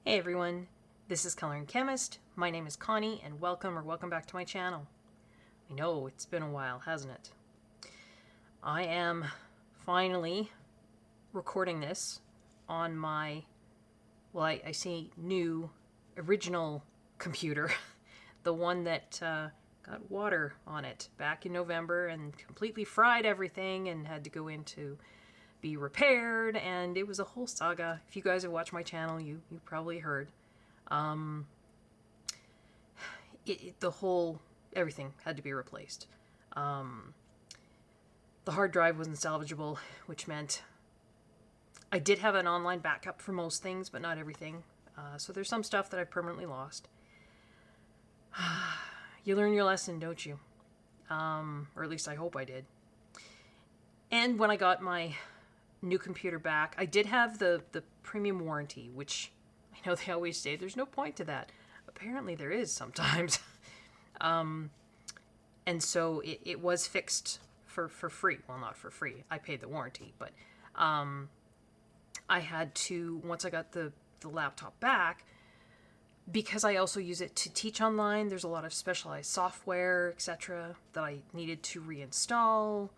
Hey everyone, this is Coloring Chemist. My name is Connie and welcome back to my channel. I know it's been a while, hasn't it? I am finally recording this on my, well, I say new, original computer. The one that got water on it back in November and completely fried everything and had to go in to be repaired, and it was a whole saga. If you guys have watched my channel, you probably heard. Everything had to be replaced. The hard drive wasn't salvageable, which meant I did have an online backup for most things, but not everything. So there's some stuff that I permanently lost. You learn your lesson, don't you? Or at least I hope I did. And when I got my new computer back, I did have the premium warranty, which I know they always say there's no point to that. Apparently there is sometimes. And so it was fixed for free. Well, not for free. I paid the warranty, but I had to, once I got the laptop back, because I also use it to teach online, there's a lot of specialized software, etc., that I needed to reinstall.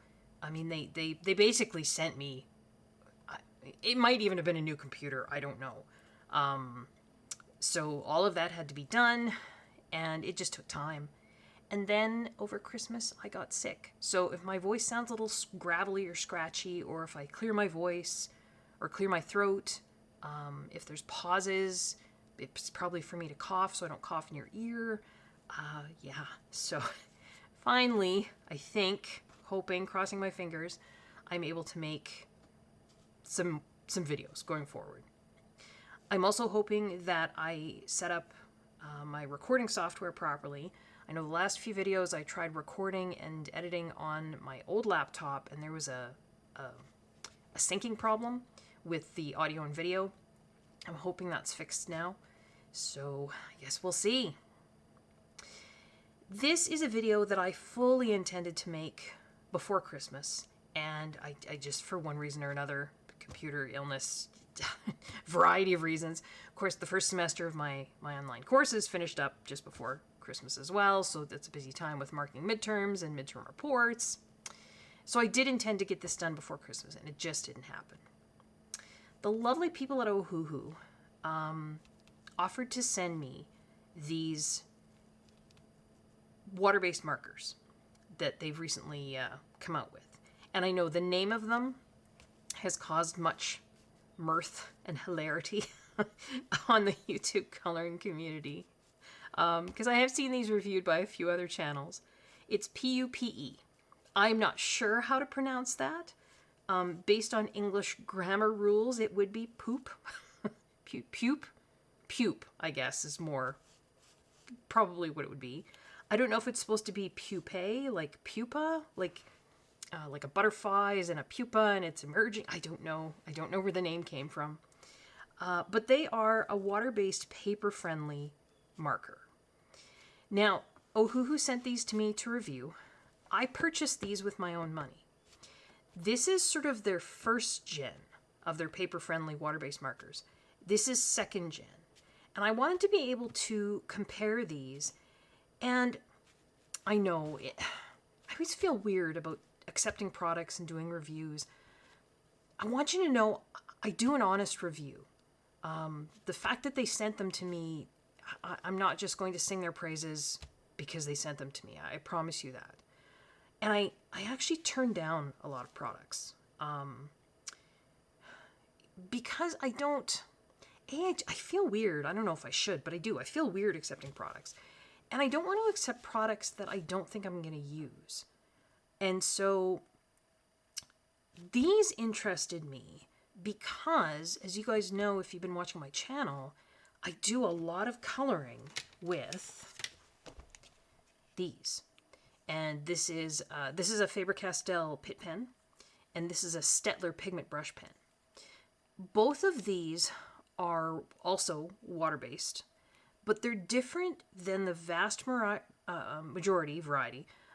I mean, they basically sent me, it might even have been a new computer, I don't know. So all of that had to be done, and it just took time. And then over Christmas, I got sick. So if my voice sounds a little gravelly or scratchy, or if I clear my voice or clear my throat, if there's pauses, it's probably for me to cough so I don't cough in your ear. Yeah, so finally, I think, hoping, crossing my fingers, I'm able to make some videos going forward. I'm also hoping that I set up my recording software properly. I know the last few videos I tried recording and editing on my old laptop, and there was a syncing problem with the audio and video. I'm hoping that's fixed now. So I guess we'll see. This is a video that I fully intended to make before Christmas, and I just, for one reason or another, computer illness, variety of reasons. Of course, the first semester of my online courses finished up just before Christmas as well, so that's a busy time with marking midterms and midterm reports. So I did intend to get this done before Christmas, and it just didn't happen. The lovely people at Ohuhu offered to send me these water-based markers that they've recently come out with. And I know the name of them has caused much mirth and hilarity on the YouTube coloring community, because I have seen these reviewed by a few other channels. It's Pupe. I'm not sure how to pronounce that. Based on English grammar rules, it would be poop. Pupe, I guess, is more probably what it would be. I don't know if it's supposed to be pupae, like pupa, like a butterfly is in a pupa and it's emerging. I don't know. I don't know where the name came from. But they are a water-based, paper-friendly marker. Now, Ohuhu sent these to me to review. I purchased these with my own money. This is sort of their first gen of their paper-friendly water-based markers. This is second gen. And I wanted to be able to compare these. And I know, I always feel weird about accepting products and doing reviews. I want you to know I do an honest review. The fact that they sent them to me, I'm not just going to sing their praises because they sent them to me. I promise you that. And I actually turned down a lot of products. Because I don't... I feel weird. I don't know if I should, but I do. I feel weird accepting products. And I don't want to accept products that I don't think I'm going to use. And so these interested me because, as you guys know, if you've been watching my channel, I do a lot of coloring with these. And this is a Faber-Castell Pitt Pen, and this is a Staedtler Pigment Brush Pen. Both of these are also water-based, but they're different than the vast variety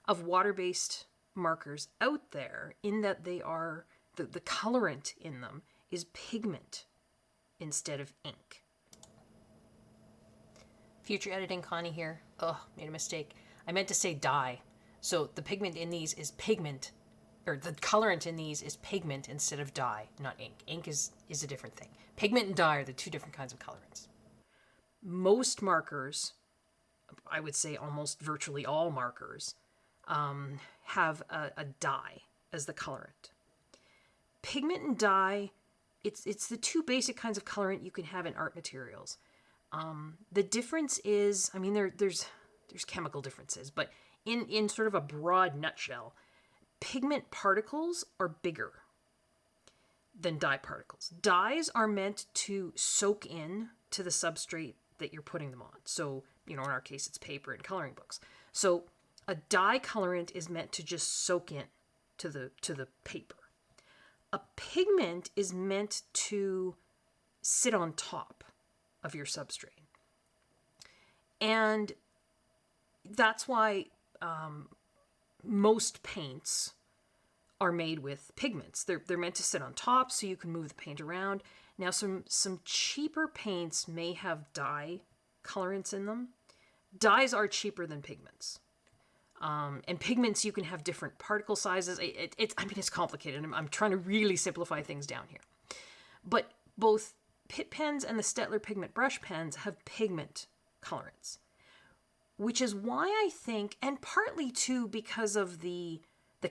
of water-based markers out there in that they are, the colorant in them is pigment instead of ink. Future editing Connie here. Ugh, made a mistake. I meant to say dye. So the pigment in these is pigment, or the colorant in these is pigment instead of dye, not ink. Ink is a different thing. Pigment and dye are the two different kinds of colorants. Most markers, I would say almost virtually all markers, have a dye as the colorant. Pigment and dye, it's the two basic kinds of colorant you can have in art materials. The difference is, I mean, there's chemical differences, but in sort of a broad nutshell, pigment particles are bigger than dye particles. Dyes are meant to soak in to the substrate that you're putting them on. So, in our case, it's paper and coloring books. So a dye colorant is meant to just soak in to the paper. A pigment is meant to sit on top of your substrate. And that's why most paints are made with pigments. They're meant to sit on top so you can move the paint around. Now, some cheaper paints may have dye colorants in them. Dyes are cheaper than pigments. And pigments, you can have different particle sizes. It's complicated. I'm trying to really simplify things down here. But both Pitt pens and the Staedtler Pigment Brush Pens have pigment colorants, which is why I think, and partly too because of the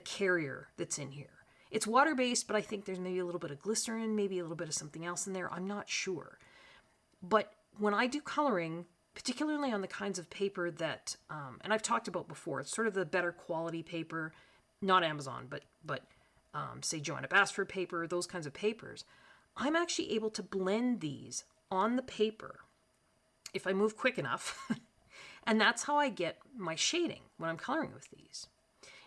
carrier that's in here. It's water-based, but I think there's maybe a little bit of glycerin, maybe a little bit of something else in there. I'm not sure. But when I do coloring, particularly on the kinds of paper that, and I've talked about before, it's sort of the better quality paper, not Amazon, but say Joanna Basford paper, those kinds of papers, I'm actually able to blend these on the paper if I move quick enough. And that's how I get my shading when I'm coloring with these.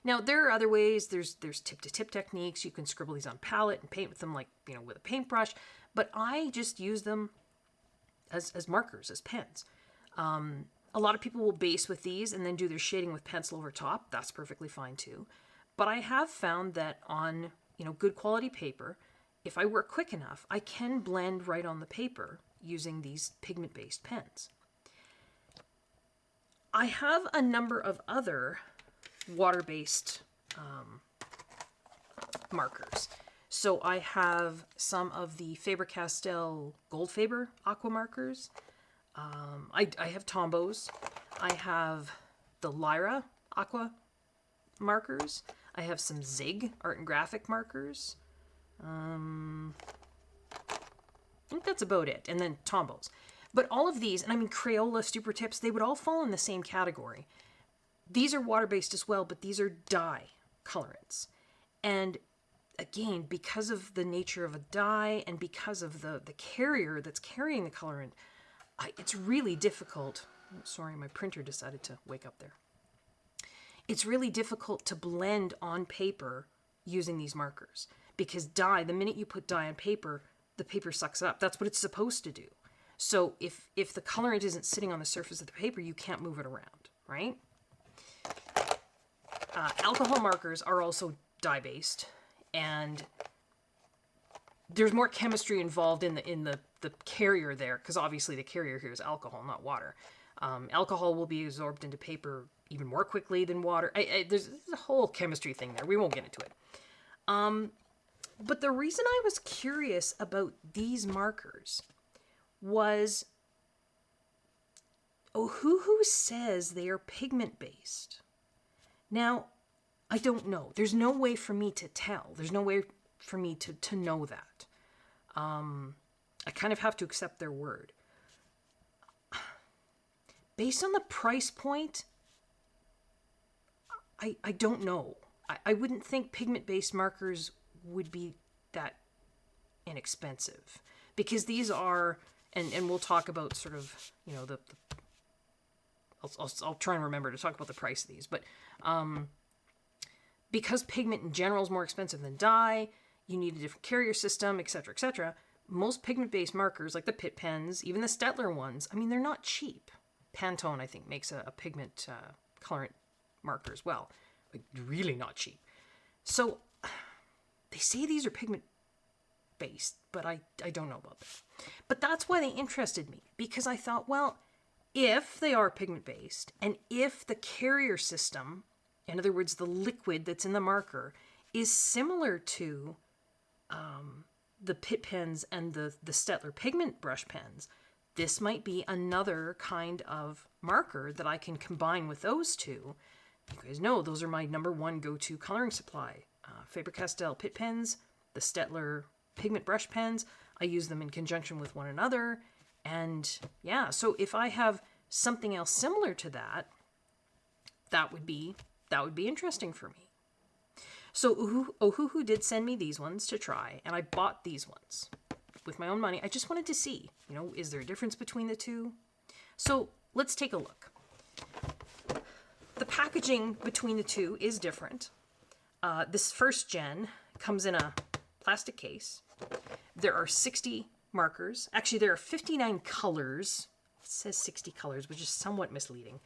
Now, there are other ways. There's tip-to-tip techniques. You can scribble these on palette and paint with them like, with a paintbrush. But I just use them as markers, as pens. A lot of people will base with these and then do their shading with pencil over top. That's perfectly fine too. But I have found that on, good quality paper, if I work quick enough, I can blend right on the paper using these pigment-based pens. I have a number of other water-based markers. So I have some of the Faber-Castell Gold Faber aqua markers. I have Tombows. I have the Lyra aqua markers. I have some Zig art and graphic markers. I think that's about it. And then Tombows. But all of these, and I mean Crayola, Super Tips, they would all fall in the same category. These are water-based as well, but these are dye colorants. And again, because of the nature of a dye and because of the carrier that's carrying the colorant, it's really difficult. Oh, sorry, my printer decided to wake up there. It's really difficult to blend on paper using these markers because dye, the minute you put dye on paper, the paper sucks it up. That's what it's supposed to do. So if the colorant isn't sitting on the surface of the paper, you can't move it around, right? Alcohol markers are also dye-based, and there's more chemistry involved in the carrier there, because obviously the carrier here is alcohol, not water. Alcohol will be absorbed into paper even more quickly than water. There's a whole chemistry thing there. We won't get into it. But the reason I was curious about these markers was Ohuhu says they are pigment-based. Now, I don't know. There's no way for me to tell. There's no way for me to know that. I kind of have to accept their word. Based on the price point, I don't know. I wouldn't think pigment-based markers would be that inexpensive. Because these are, and we'll talk about sort of, I'll try and remember to talk about the price of these. But because pigment in general is more expensive than dye, you need a different carrier system, etc., etc. Most pigment-based markers, like the Pitt pens, even the Staedtler ones, I mean, they're not cheap. Pantone, I think, makes a pigment colorant marker as well. Like, really not cheap. So, they say these are pigment-based, but I don't know about that. But that's why they interested me, because I thought, well, if they are pigment-based, and if the carrier system, in other words, the liquid that's in the marker, is similar to the Pitt pens and the Staedtler Pigment Brush Pens, this might be another kind of marker that I can combine with those two. You guys know those are my number one go-to coloring supply. Faber-Castell Pitt Pens, the Staedtler Pigment Brush Pens. I use them in conjunction with one another. And yeah, so if I have something else similar to that, that would be interesting for me. So Ohuhu did send me these ones to try, and I bought these ones with my own money. I just wanted to see, is there a difference between the two? So let's take a look. The packaging between the two is different. This first gen comes in a plastic case. There are 60 markers. Actually, there are 59 colors. It says 60 colors, which is somewhat misleading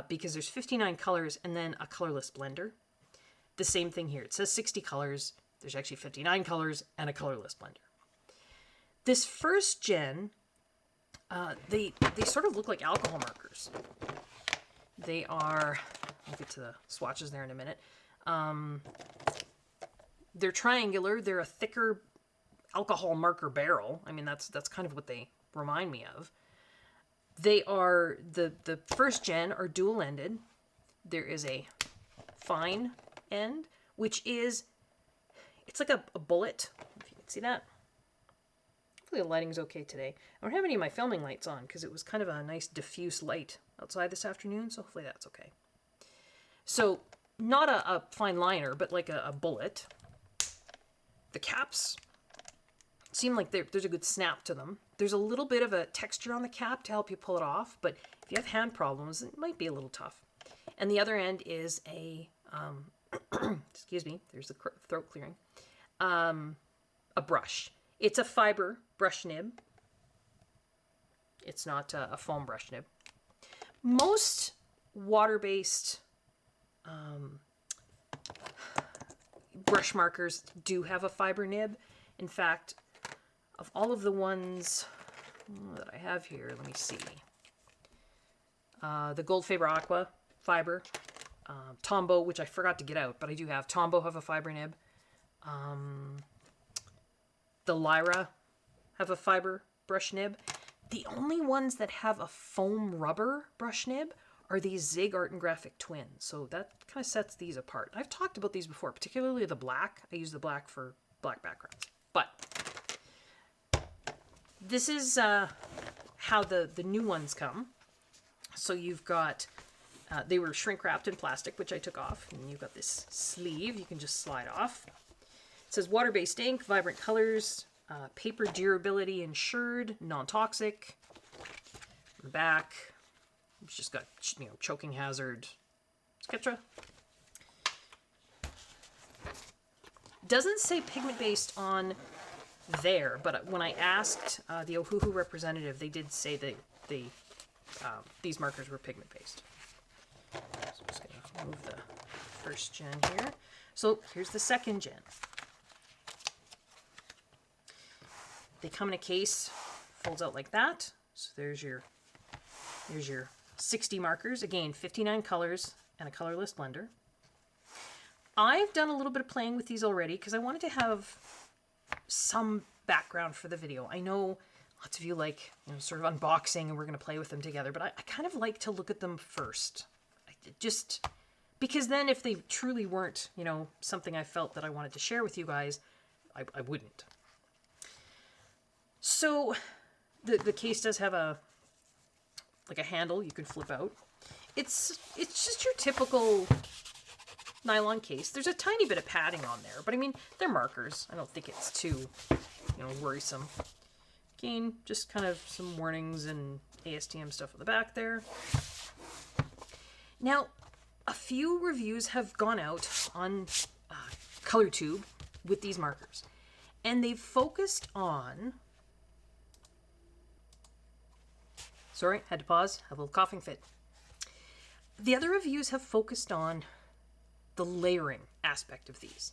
because there's 59 colors and then a colorless blender. The same thing here. It says 60 colors. There's actually 59 colors and a colorless blender. This first gen, they sort of look like alcohol markers. They are, I'll get to the swatches there in a minute. They're triangular. They're a thicker alcohol marker barrel. I mean, that's kind of what they remind me of. They are, the first gen are dual-ended. There is a fine end, which is, it's like a bullet, if you can see that. Hopefully the lighting's okay today. I don't have any of my filming lights on because it was kind of a nice diffuse light outside this afternoon, so hopefully that's okay. So not a fine liner, but like a bullet. The caps seem like there's a good snap to them. There's a little bit of a texture on the cap to help you pull it off, but if you have hand problems, it might be a little tough. And the other end is a, excuse me, there's the throat clearing, a brush. It's a fiber brush nib. It's not a foam brush nib. Most water-based brush markers do have a fiber nib. In fact, of all of the ones that I have here, let me see. The Gold Faber Aqua fiber, Tombow, which I forgot to get out, but I do have. Tombow have a fiber nib. The Lyra have a fiber brush nib. The only ones that have a foam rubber brush nib are these Zig Art and Graphic Twins. So that kind of sets these apart. I've talked about these before, particularly the black. I use the black for black backgrounds. But this is how the new ones come. So you've got, they were shrink wrapped in plastic, which I took off. And you've got this sleeve you can just slide off. It says water-based ink, vibrant colors, paper durability ensured, non-toxic. Back, it's just got, choking hazard, etc. Doesn't say pigment-based on there, but when I asked the Ohuhu representative, they did say that these markers were pigment-based. So I'm just going to move the first gen here. So here's the second gen. They come in a case, folds out like that. So there's your 60 markers. Again, 59 colors and a colorless blender. I've done a little bit of playing with these already because I wanted to have some background for the video. I know lots of you like sort of unboxing and we're going to play with them together, but I kind of like to look at them first. Just because then if they truly weren't, something I felt that I wanted to share with you guys, I wouldn't. So the case does have a handle you can flip out. It's just your typical nylon case. There's a tiny bit of padding on there, but I mean, they're markers. I don't think it's too, worrisome. Again, just kind of some warnings and ASTM stuff on the back there. Now, a few reviews have gone out on ColorTube with these markers, and they've focused on... Sorry, had to pause, have a little coughing fit. The other reviews have focused on the layering aspect of these.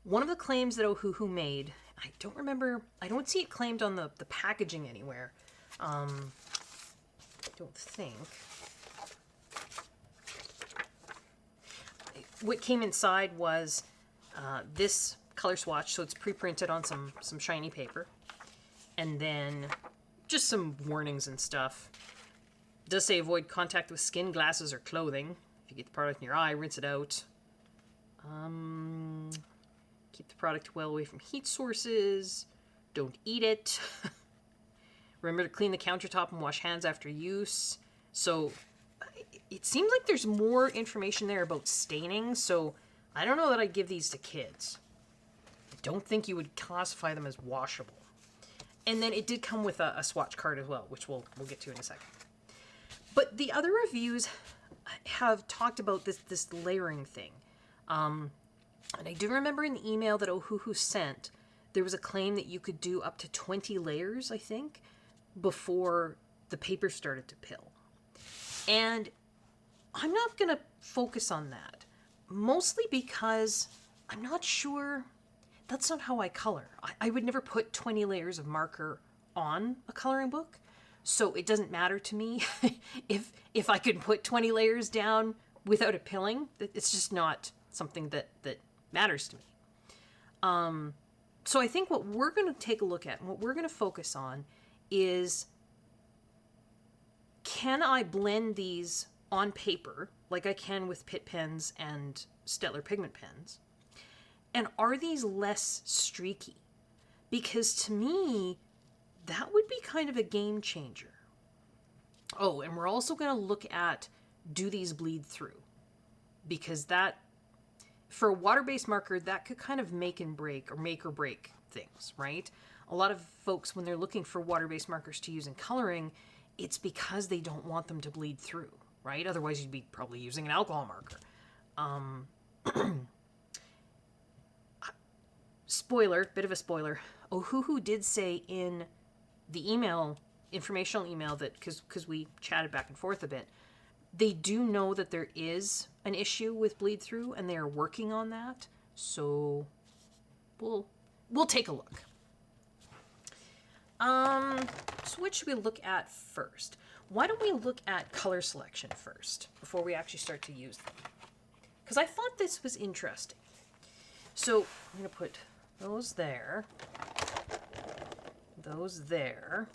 One of the claims that Ohuhu made, I don't remember, I don't see it claimed on the packaging anywhere. don't think. What came inside was this color swatch, so it's pre-printed on some shiny paper. And then just some warnings and stuff. It does say avoid contact with skin, glasses, or clothing. If you get the product in your eye, rinse it out. Keep the product well away from heat sources. Don't eat it. Remember to clean the countertop and wash hands after use. So it seems like there's more information there about staining, so I don't know that I'd give these to kids. I don't think you would classify them as washable. And then it did come with a swatch card as well, which we'll get to in a second. But the other reviews have talked about this layering thing. And I do remember in the email that Ohuhu sent, there was a claim that you could do up to 20 layers, I think, before the paper started to pill. And I'm not going to focus on that, mostly because I'm not sure. That's not how I color. I would never put 20 layers of marker on a coloring book, so it doesn't matter to me if I could put 20 layers down without it pilling. It's just not something that matters to me. So I think what we're going to take a look at and what we're going to focus on is, can I blend these on paper like I can with Pitt pens and Staedtler Pigment Pens? And are these less streaky? Because to me, that would be kind of a game changer. Oh, and we're also going to look at, do these bleed through? Because that, for a water-based marker, that could kind of make or break things, right? A lot of folks, when they're looking for water-based markers to use in coloring, it's because they don't want them to bleed through, right? Otherwise, you'd be probably using an alcohol marker. Spoiler, bit of a spoiler. Ohuhu did say in the informational email, that because we chatted back and forth a bit, they do know that there is an issue with bleed through, and they are working on that. So we'll take a look. So what should we look at first? Why don't we look at color selection first before we actually start to use them? Because I thought this was interesting. So I'm going to put those there, those there.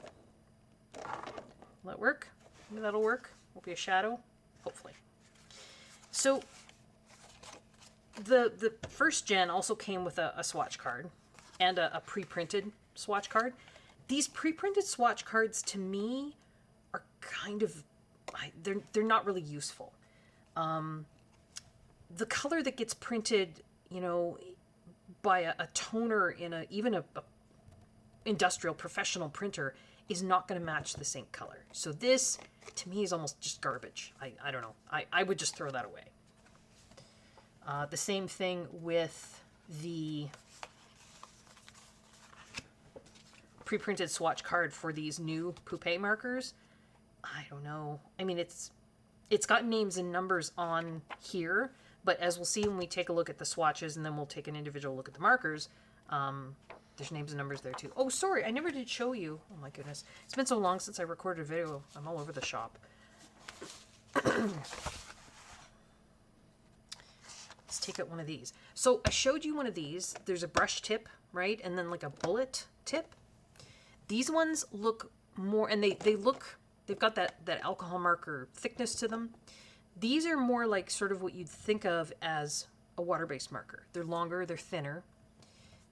Will that work? Maybe that'll work. Won't be a shadow, hopefully. So the first gen also came with a swatch card and a pre-printed swatch card. These pre-printed swatch cards, to me, are kind of, they're not really useful. The color that gets printed, by a toner in even a industrial professional printer is not going to match this ink color. So this, to me, is almost just garbage. I don't know. I would just throw that away. The same thing with the pre-printed swatch card for these new Pupe markers. I don't know. I mean, it's got names and numbers on here, but as we'll see when we take a look at the swatches, and then we'll take an individual look at the markers, there's names and numbers there too. Oh, sorry, I never did show you. Oh my goodness. It's been so long since I recorded a video. I'm all over the shop. Let's take out one of these. So I showed you one of these. There's a brush tip, right? And then like a bullet tip. These ones look more, and they've got that alcohol marker thickness to them. These are more like sort of what you'd think of as a water-based marker. They're longer, they're thinner.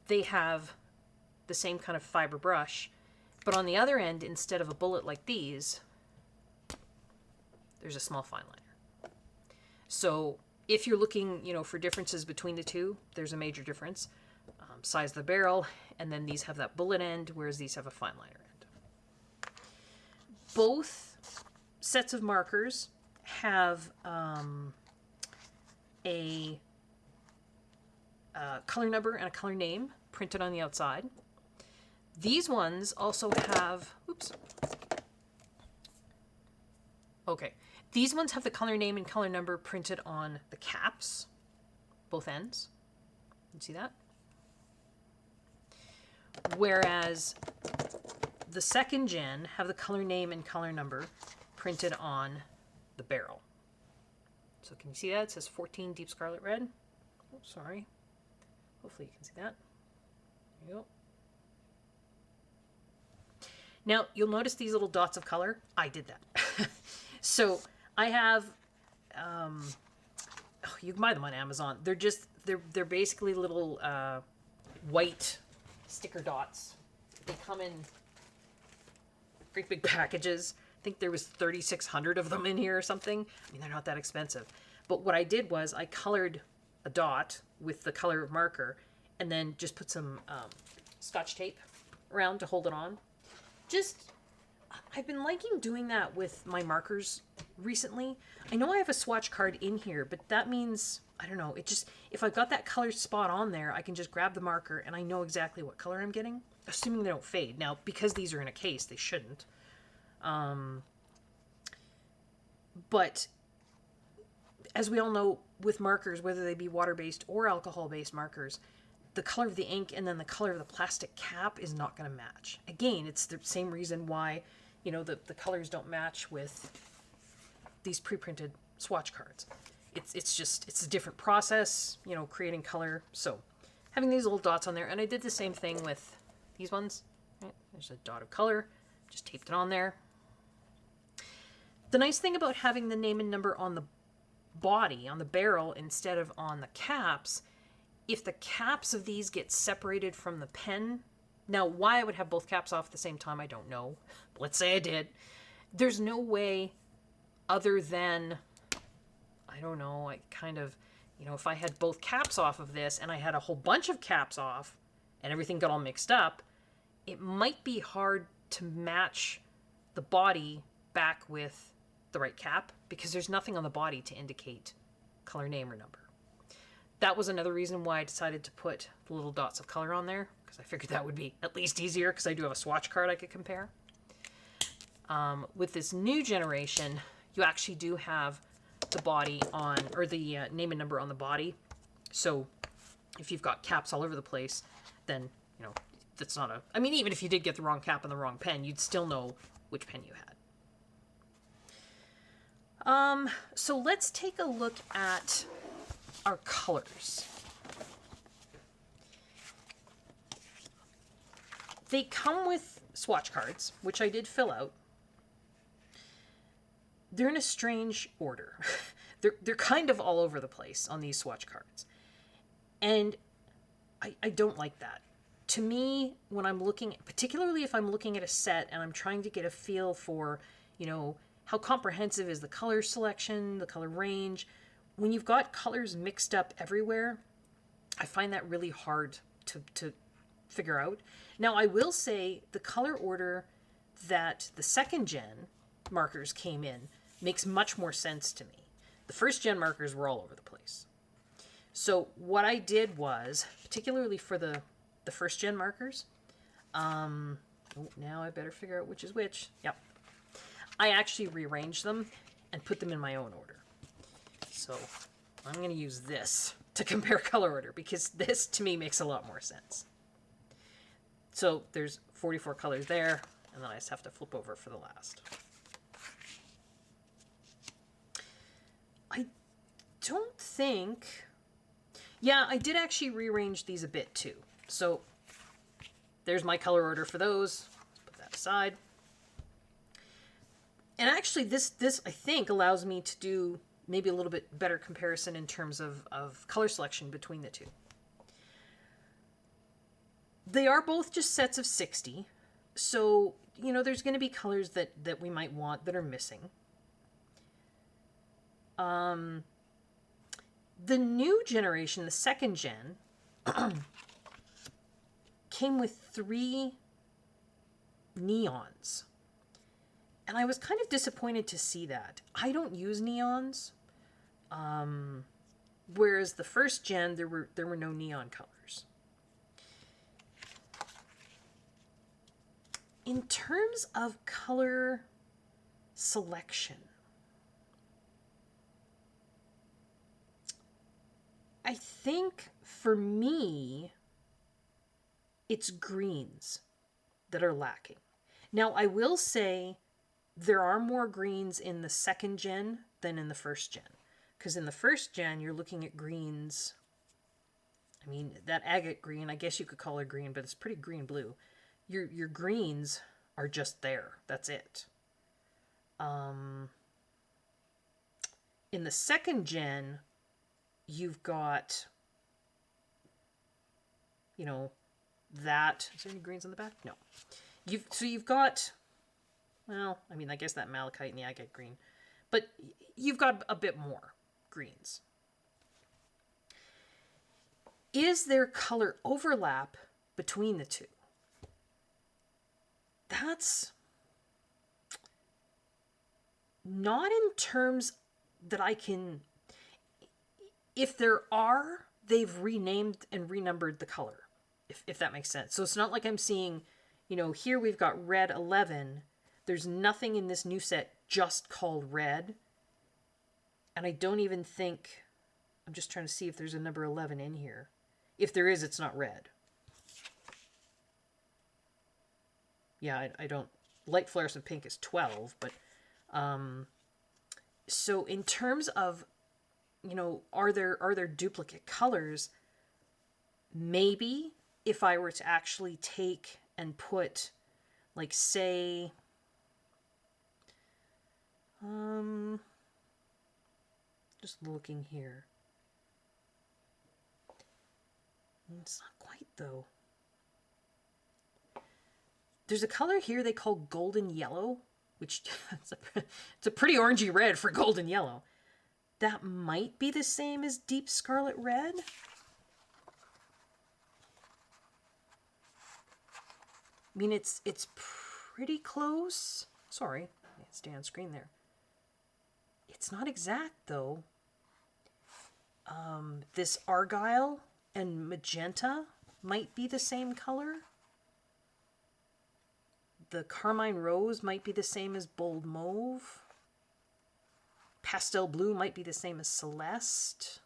They have the same kind of fiber brush, but on the other end, instead of a bullet like these, there's a small fine liner. So if you're looking, for differences between the two, there's a major difference. Size of the barrel, and then these have that bullet end, whereas these have a fine liner end. Both sets of markers have a color number and a color name printed on the outside. These ones also have, these ones have the color name and color number printed on the caps, both ends. You see that? Whereas the second gen have the color name and color number printed on the barrel. So can you see that? It says 14 Deep Scarlet Red. Oh, sorry. Hopefully you can see that. There you go. Now, you'll notice these little dots of color. I did that. So I have, you can buy them on Amazon. They're basically little white sticker dots. They come in great big packages. I think there was 3,600 of them in here or something. I mean, they're not that expensive. But what I did was I colored a dot with the color of marker and then just put some Scotch tape around to hold it on. I've been liking doing that with my markers recently. I know I have a swatch card in here, but that means, I don't know, if I've got that color spot on there, I can just grab the marker and I know exactly what color I'm getting, assuming they don't fade. Now, because these are in a case, they shouldn't. But as we all know, with markers, whether they be water-based or alcohol-based markers, the color of the ink and then the color of the plastic cap is not going to match. Again, it's the same reason why, the colors don't match with these pre-printed swatch cards. It's a different process, creating color. So having these little dots on there, and I did the same thing with these ones. Right? There's a dot of color, just taped it on there. The nice thing about having the name and number on the body, on the barrel, instead of on the caps, if the caps of these get separated from the pen, now why I would have both caps off at the same time, I don't know. But let's say I did. There's no way other than, I don't know, I kind of, if I had both caps off of this and I had a whole bunch of caps off and everything got all mixed up, it might be hard to match the body back with the right cap because there's nothing on the body to indicate color, name, or number. That was another reason why I decided to put the little dots of color on there, because I figured that would be at least easier, because I do have a swatch card I could compare. With this new generation, you actually do have the body on, or the name and number on the body. So if you've got caps all over the place, then, that's not a... I mean, even if you did get the wrong cap and the wrong pen, you'd still know which pen you had. So let's take a look at our colors. They come with swatch cards, which I did fill out. They're in a strange order. They're kind of all over the place on these swatch cards. And I don't like that. To me, when I'm looking, particularly if I'm looking at a set and I'm trying to get a feel for, how comprehensive is the color selection, the color range, when you've got colors mixed up everywhere, I find that really hard to figure out. Now, I will say the color order that the second gen markers came in makes much more sense to me. The first gen markers were all over the place. So what I did was, particularly for the first gen markers, now I better figure out which is which. Yep. I actually rearranged them and put them in my own order. So I'm going to use this to compare color order because this to me makes a lot more sense. So there's 44 colors there, and then I just have to flip over for the last. I don't think... Yeah, I did actually rearrange these a bit too. So there's my color order for those. Let's put that aside. And actually this I think allows me to do maybe a little bit better comparison in terms of color selection between the two. They are both just sets of 60. So, there's going to be colors that we might want that are missing. The new generation, the second gen, came with 3 neons. And I was kind of disappointed to see that. I don't use neons. Whereas the first gen, there were no neon colors. In terms of color selection, I think for me, it's greens that are lacking. Now, I will say there are more greens in the second gen than in the first gen. Because in the first gen, you're looking at greens. I mean, that agate green, I guess you could call it green, but it's pretty green-blue. Your greens are just there. That's it. In the second gen, you've got, you know, that. Is there any greens on the back? No. You've got, well, I mean, I guess that malachite and the agate green, but you've got a bit more greens. Is there color overlap between the two? That's not in terms that I can. If there are, they've renamed and renumbered the color, if that makes sense. So it's not like I'm seeing, you know, here we've got red 11. There's nothing in this new set just called red. And I don't even think, I'm just trying to see if there's a number 11 in here. If there is, it's not red. Yeah, I don't, light fluorescent pink is 12, but, so in terms of, you know, are there duplicate colors? Maybe if I were to actually take and put, like, say, just looking here. It's not quite, though. There's a color here they call golden yellow, which it's a pretty orangey red for golden yellow. That might be the same as deep scarlet red. I mean, it's pretty close. Sorry, I can't stay on screen there. It's not exact, though. This argyle and magenta might be the same color. The carmine rose might be the same as bold mauve. Pastel blue might be the same as celeste.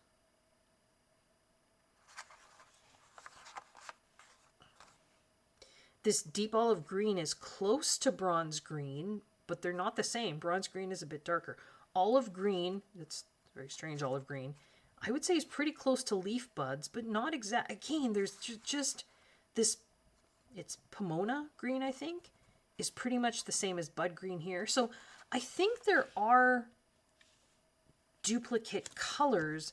This deep olive green is close to bronze green, but they're not the same. Bronze green is a bit darker. Olive green, it's very strange olive green, I would say is pretty close to leaf buds, but not exact. Again, there's just this, it's Pomona green, I think, is pretty much the same as bud green here. So I think there are duplicate colors,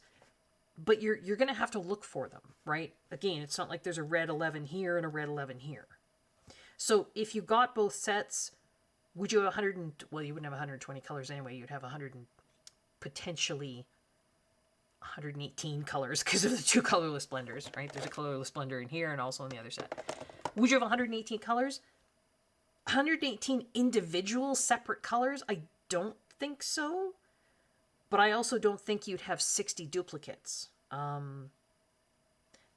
but you're going to have to look for them, right? Again, it's not like there's a red 11 here and a red 11 here. So if you got both sets, would you have 100? Well, you wouldn't have 120 colors anyway. You'd have 100 and potentially 118 colors because of the two colorless blenders, right? There's a colorless blender in here and also in the other set. Would you have 118 colors? 118 individual separate colors? I don't think so. But I also don't think you'd have 60 duplicates.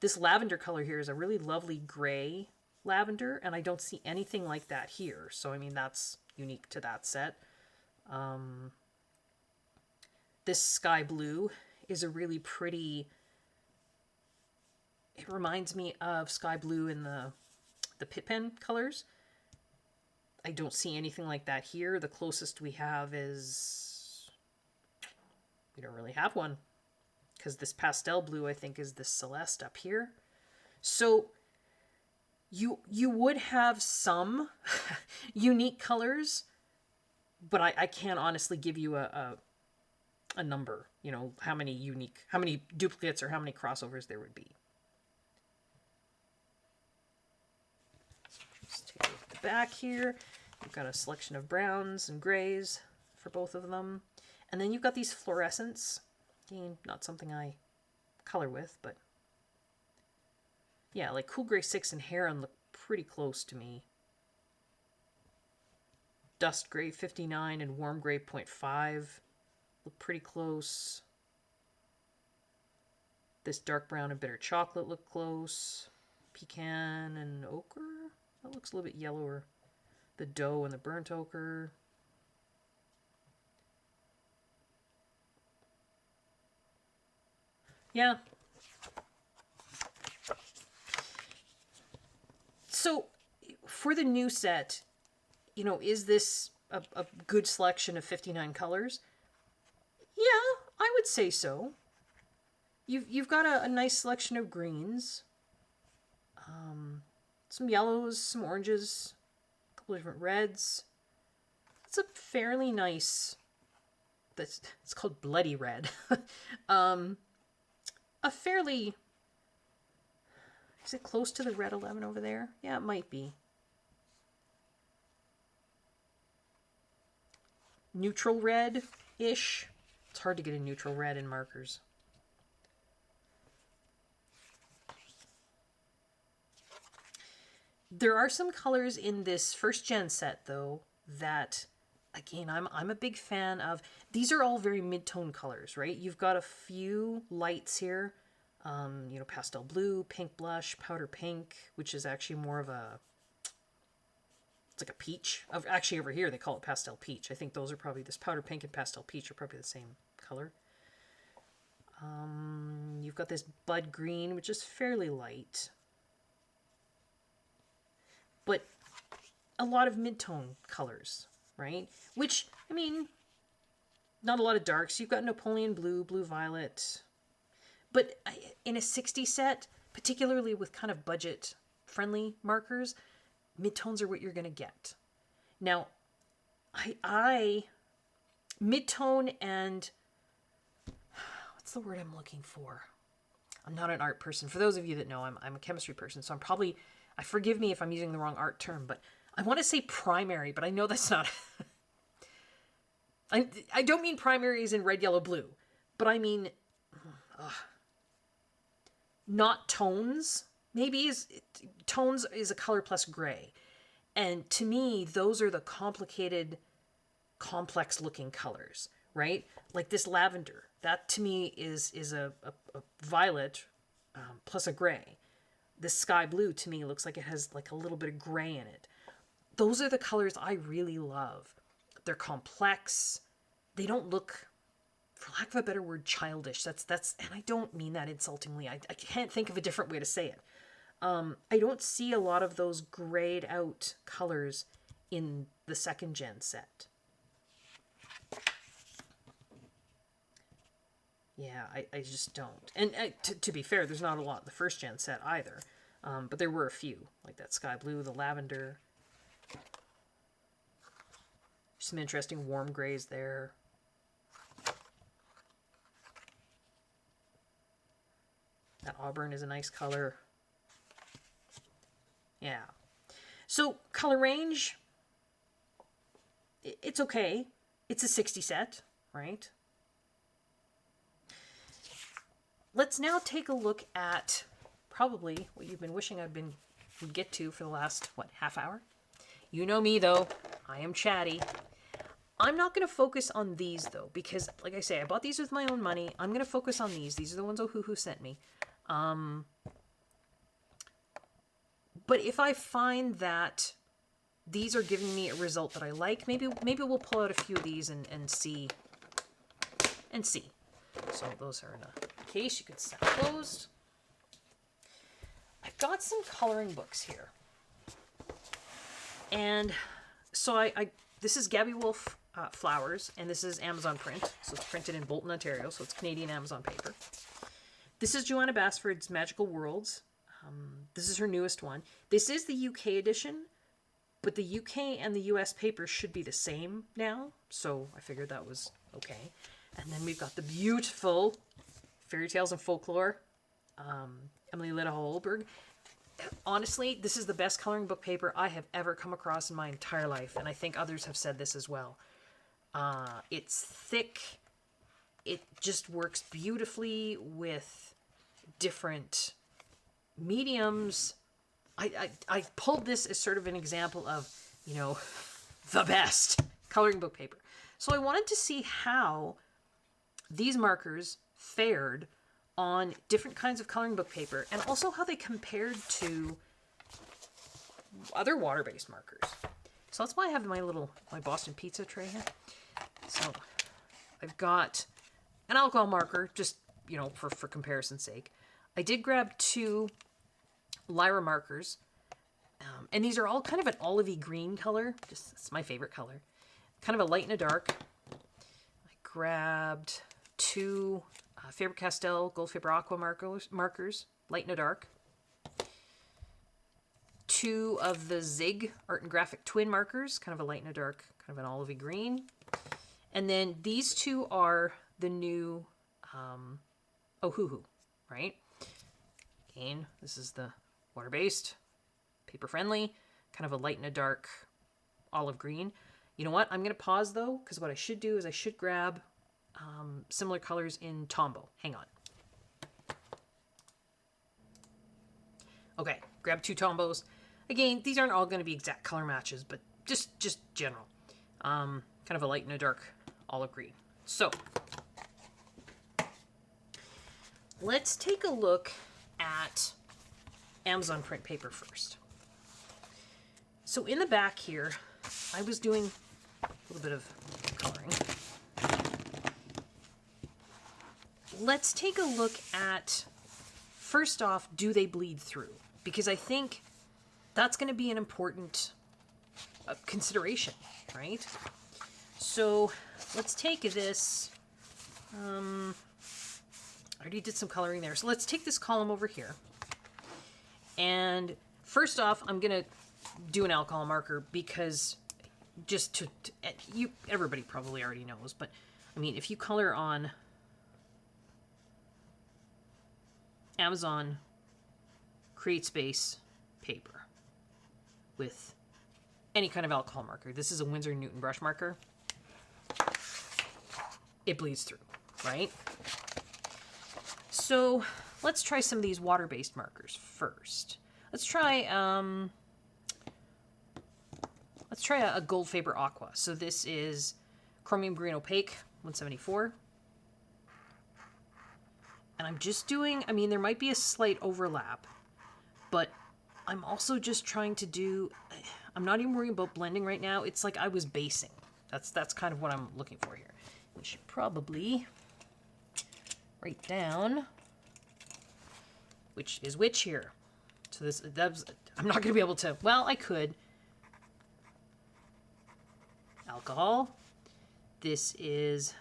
This lavender color here is a really lovely gray lavender, and I don't see anything like that here. So, I mean, that's unique to that set. This sky blue is a really pretty... It reminds me of sky blue in the Pitt Pen colors. I don't see anything like that here. The closest we have is... We don't really have one, because this pastel blue, I think, is the Celeste up here. So you would have some unique colors, but I can't honestly give you a number, you know, how many duplicates or how many crossovers there would be. Just take a look at the back here. You've got a selection of browns and grays for both of them. And then you've got these fluorescents. Again, not something I color with, but yeah, like Cool Gray 6 and Heron look pretty close to me. Dust Gray 59 and Warm Gray 0.5 look pretty close. This dark brown and bitter chocolate look close. Pecan and ochre, that looks a little bit yellower. The dough and the burnt ochre. Yeah. So for the new set, you know, is this a good selection of 59 colors? Yeah, I would say so. You've got a nice selection of greens, some yellows, some oranges, a couple of different reds. It's a fairly nice. It's called bloody red. A fairly. Is it close to the red 11 over there? Yeah, it might be. Neutral red-ish. It's hard to get a neutral red in markers. There are some colors in this first gen set, though, that, again, I'm a big fan of. These are all very mid-tone colors, right? You've got a few lights here. Pastel blue, pink blush, powder pink, which is actually more of a... It's like a peach. Actually, over here, they call it pastel peach. I think those are probably... This powder pink and pastel peach are probably the same color. You've got this bud green, which is fairly light. But a lot of mid-tone colors, right? Which, I mean, not a lot of darks. You've got Napoleon blue, blue violet. But in a 60 set, particularly with kind of budget-friendly markers, mid-tones are what you're going to get. Now, mid-tone and... What's the word I'm looking for? I'm not an art person. For those of you that know, I'm a chemistry person, so I'm probably... forgive me if I'm using the wrong art term, but I want to say primary, but I know that's not... I don't mean primary as in red, yellow, blue, but I mean... not tones. Maybe tones is a color plus gray. And to me, those are the complicated, complex looking colors, right? Like this lavender. That to me is a violet plus a gray. This sky blue to me looks like it has like a little bit of gray in it. Those are the colors I really love. They're complex. They don't look, for lack of a better word, childish. That's and I don't mean that insultingly. I can't think of a different way to say it. I don't see a lot of those grayed out colors in the second gen set. Yeah, I just don't. And to be fair, there's not a lot in the first gen set either. But there were a few, like that sky blue, the lavender. Some interesting warm grays there. That auburn is a nice color. Yeah. So, color range, it's okay. It's a 60 set, right? Let's now take a look at probably what you've been wishing would get to for the last, half hour? You know me, though. I am chatty. I'm not going to focus on these, though, because, like I say, I bought these with my own money. I'm going to focus on these. These are the ones Ohuhu sent me. But if I find that these are giving me a result that I like, maybe we'll pull out a few of these and see. So those are in a case. You could set closed. I've got some coloring books here. And so this is Gabby Wolf Flowers, and this is Amazon print. So it's printed in Bolton, Ontario, so it's Canadian Amazon paper. This is Joanna Basford's Magical Worlds. This is her newest one. This is the UK edition, but the UK and the US paper should be the same now, so I figured that was okay. And then we've got the beautiful Fairy Tales and Folklore, Emily Lida Holberg. Honestly, this is the best coloring book paper I have ever come across in my entire life, and I think others have said this as well. It's thick. It just works beautifully with different mediums. I pulled this as sort of an example of, the best coloring book paper. So I wanted to see how these markers fared on different kinds of coloring book paper, and also how they compared to other water-based markers. So that's why I have my Boston Pizza tray here. So I've got an alcohol marker, just, for comparison's sake. I did grab 2 Lyra markers, and these are all kind of an olivey green color. It's my favorite color. kind of a light and a dark. I grabbed two Faber-Castell Gold Faber Aqua markers, light and a dark. Two of the Zig Art and Graphic Twin markers, kind of a light and a dark, kind of an olivey green. And then these two are the new Ohuhu, right? Again, this is the water-based, paper-friendly, kind of a light and a dark olive green. You know what? I'm going to pause, though, because what I should do is I should grab similar colors in Tombow. Hang on. Okay, grab two Tombows. Again, these aren't all going to be exact color matches, but just general. Kind of a light and a dark olive green. So, let's take a look at Amazon print paper first. So in the back here, I was doing a little bit of coloring. Let's take a look at, first off, do they bleed through? Because I think that's going to be an important consideration, right? So let's take this, I already did some coloring there. So let's take this column over here. And first off, I'm going to do an alcohol marker because just to everybody probably already knows, but I mean, if you color on Amazon CreateSpace paper with any kind of alcohol marker, this is a Winsor & Newton brush marker, it bleeds through, right? So let's try some of these water-based markers first. Let's try a Gold Faber Aqua. So this is Chromium Green Opaque 174. And I'm just doing, I mean, there might be a slight overlap, but I'm also just trying to do, I'm not even worrying about blending right now. It's like I was basing. That's kind of what I'm looking for here. We should probably write down which is which here. So I'm not going to be able to, well, I could. Alcohol. This is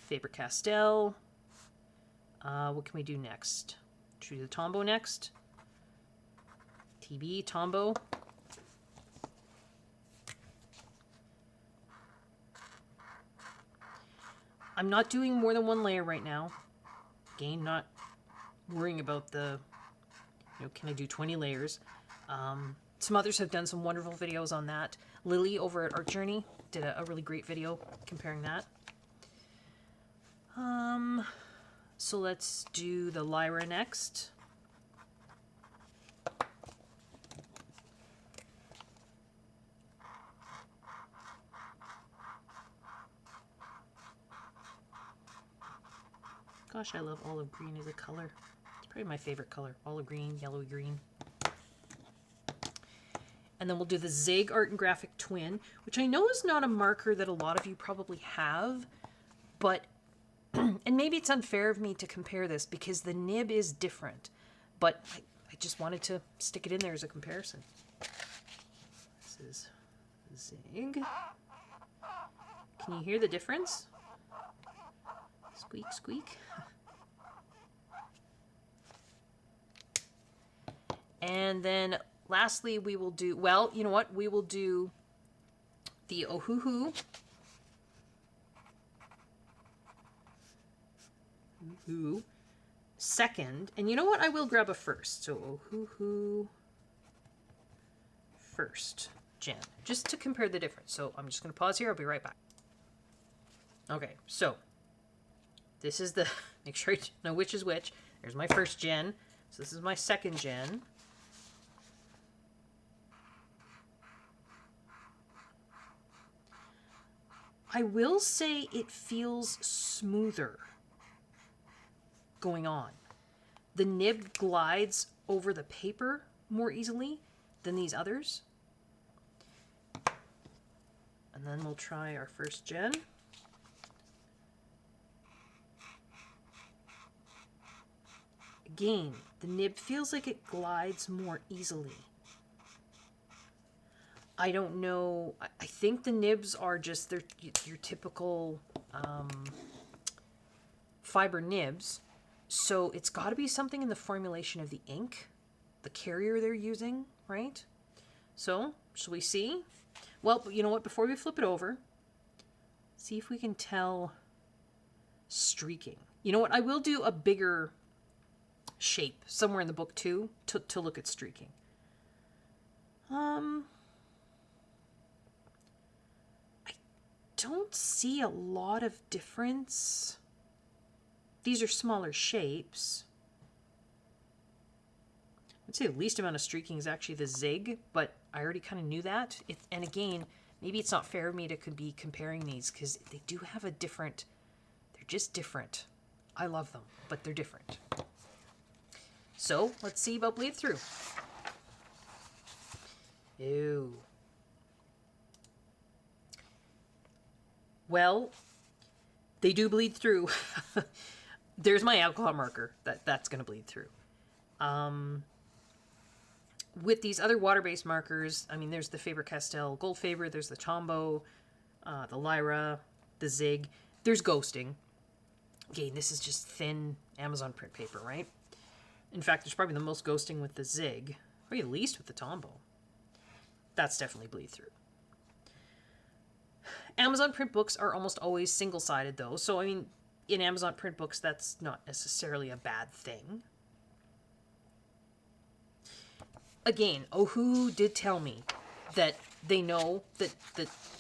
Faber-Castell. What can we do next? Should we do the Tombow next? TB, Tombow. I'm not doing more than one layer right now. Again, not worrying about the, can I do 20 layers? Some others have done some wonderful videos on that. Lily over at Art Journey did a really great video comparing that. So let's do the Lyra next. Gosh, I love olive green as a color. It's probably my favorite color. Olive green, yellowy green. And then we'll do the Zig Art and Graphic Twin, which I know is not a marker that a lot of you probably have, but, and maybe it's unfair of me to compare this because the nib is different, but I just wanted to stick it in there as a comparison. This is Zig. Can you hear the difference? Squeak, squeak. And then lastly, we will do, well, you know what? We will do the Ohuhu. Second. And you know what? I will grab a first. So Ohuhu first gem, just to compare the difference. So I'm just going to pause here. I'll be right back. Okay, so this is the, make sure you know which is which. There's my first gen. So this is my second gen. I will say it feels smoother going on. The nib glides over the paper more easily than these others. And then we'll try our first gen. Again, the nib feels like it glides more easily. I don't know. I think the nibs are just your typical fiber nibs. So it's got to be something in the formulation of the ink, the carrier they're using, right? So, shall we see? Well, you know what? Before we flip it over, see if we can tell streaking. You know what? I will do a bigger shape somewhere in the book too to look at streaking. I don't see a lot of difference. These are smaller shapes. I'd say the least amount of streaking is actually the zig, but I already kind of knew that. And again, maybe it's not fair of me to be comparing these because they do have a different, they're just different. I love them, but they're different. So let's see about bleed through. Ew. Well, they do bleed through. There's my alcohol marker. That's going to bleed through. With these other water-based markers, I mean, there's the Faber-Castell Gold Faber, there's the Tombow, the Lyra, the Zig. There's ghosting. Again, this is just thin Amazon print paper, right? In fact, there's probably the most ghosting with the Zig, probably the least with the Tombow. That's definitely bleed through. Amazon print books are almost always single-sided, though. So, I mean, in Amazon print books, that's not necessarily a bad thing. Again, Ohuhu did tell me that they know that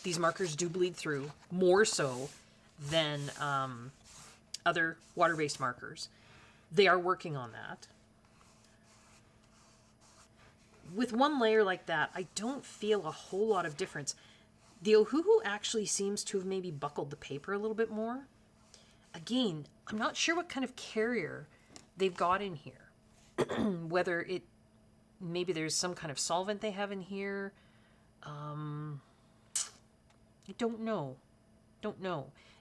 these markers do bleed through more so than other water-based markers. They are working on that. With one layer like that, I don't feel a whole lot of difference. The Ohuhu actually seems to have maybe buckled the paper a little bit more. Again, I'm not sure what kind of carrier they've got in here. Whether maybe there's some kind of solvent they have in here. I don't know.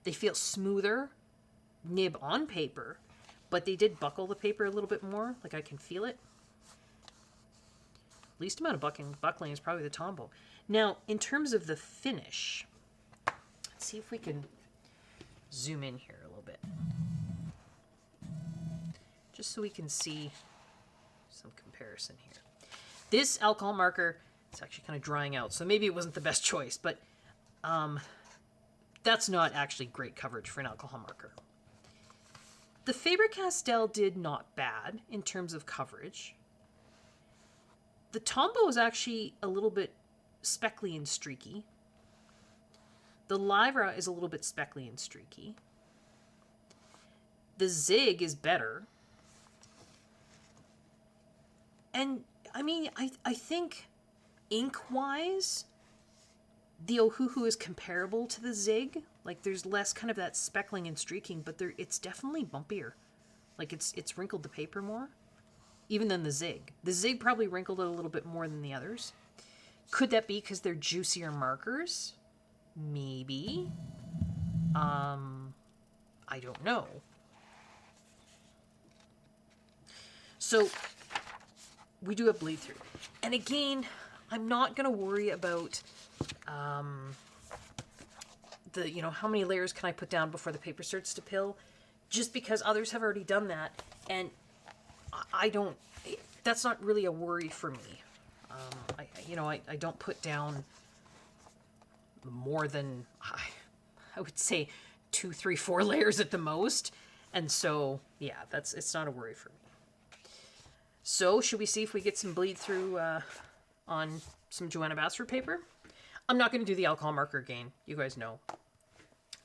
They feel smoother nib on paper, but they did buckle the paper a little bit more. Like I can feel it. Least amount of buckling is probably the Tombow. Now, in terms of the finish, let's see if we can zoom in here a little bit. Just so we can see some comparison here. This alcohol marker, it's actually kind of drying out, so maybe it wasn't the best choice, but that's not actually great coverage for an alcohol marker. The Faber-Castell did not bad in terms of coverage. The Tombow is actually a little bit speckly and streaky. The Lyra is a little bit speckly and streaky. The Zig is better. And, I mean, I think ink-wise, the Ohuhu is comparable to the Zig. Like, there's less kind of that speckling and streaking, but it's definitely bumpier. Like, it's wrinkled the paper more. Even than the Zig. The Zig probably wrinkled it a little bit more than the others. Could that be because they're juicier markers? Maybe. I don't know. So, we do have bleed through. And again, I'm not going to worry about how many layers can I put down before the paper starts to pill, just because others have already done that. And that's not really a worry for me. I don't put down more than, I would say 2, 3, 4 layers at the most. And so, yeah, it's not a worry for me. So, should we see if we get some bleed through on some Joanna Basford paper? I'm not going to do the alcohol marker again. You guys know.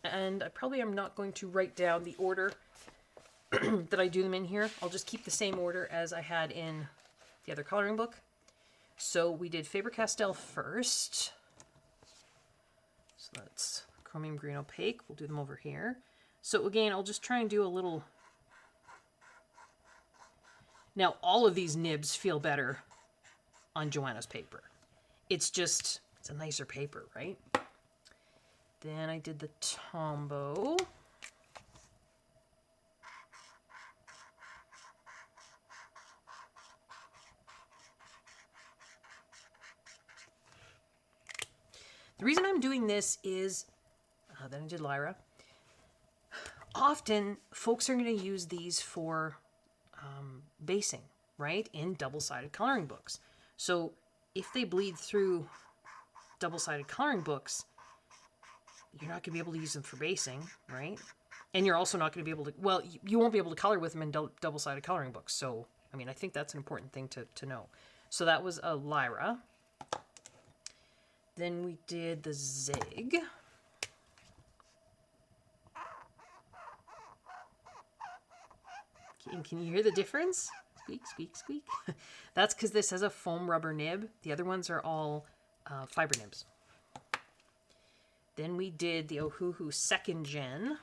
And I probably am not going to write down the order that I do them in here. I'll just keep the same order as I had in the other coloring book. So we did Faber-Castell first. So that's chromium green opaque. We'll do them over here. So again, I'll just try and do a little... Now, all of these nibs feel better on Joanna's paper. It's a nicer paper, right? Then I did the Tombow. The reason I'm doing this is, then I did Lyra. Often, folks are going to use these for basing, right, in double-sided coloring books. So if they bleed through double-sided coloring books, you're not going to be able to use them for basing, right? And you're also not going to be able to, well, you won't be able to color with them in double-sided coloring books. So, I mean, I think that's an important thing to know. So that was a Lyra. Then we did the Zig. Can you hear the difference? Squeak, squeak, squeak. That's because this has a foam rubber nib. The other ones are all fiber nibs. Then we did the Ohuhu 2nd Gen.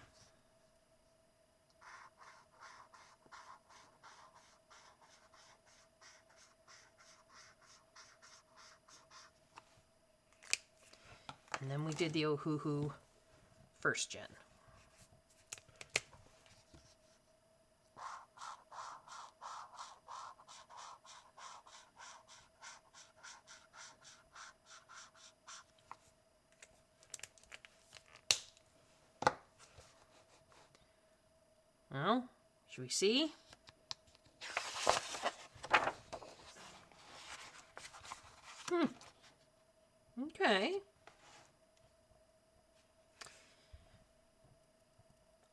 And then we did the Ohuhu 1st Gen. Well, should we see? Okay.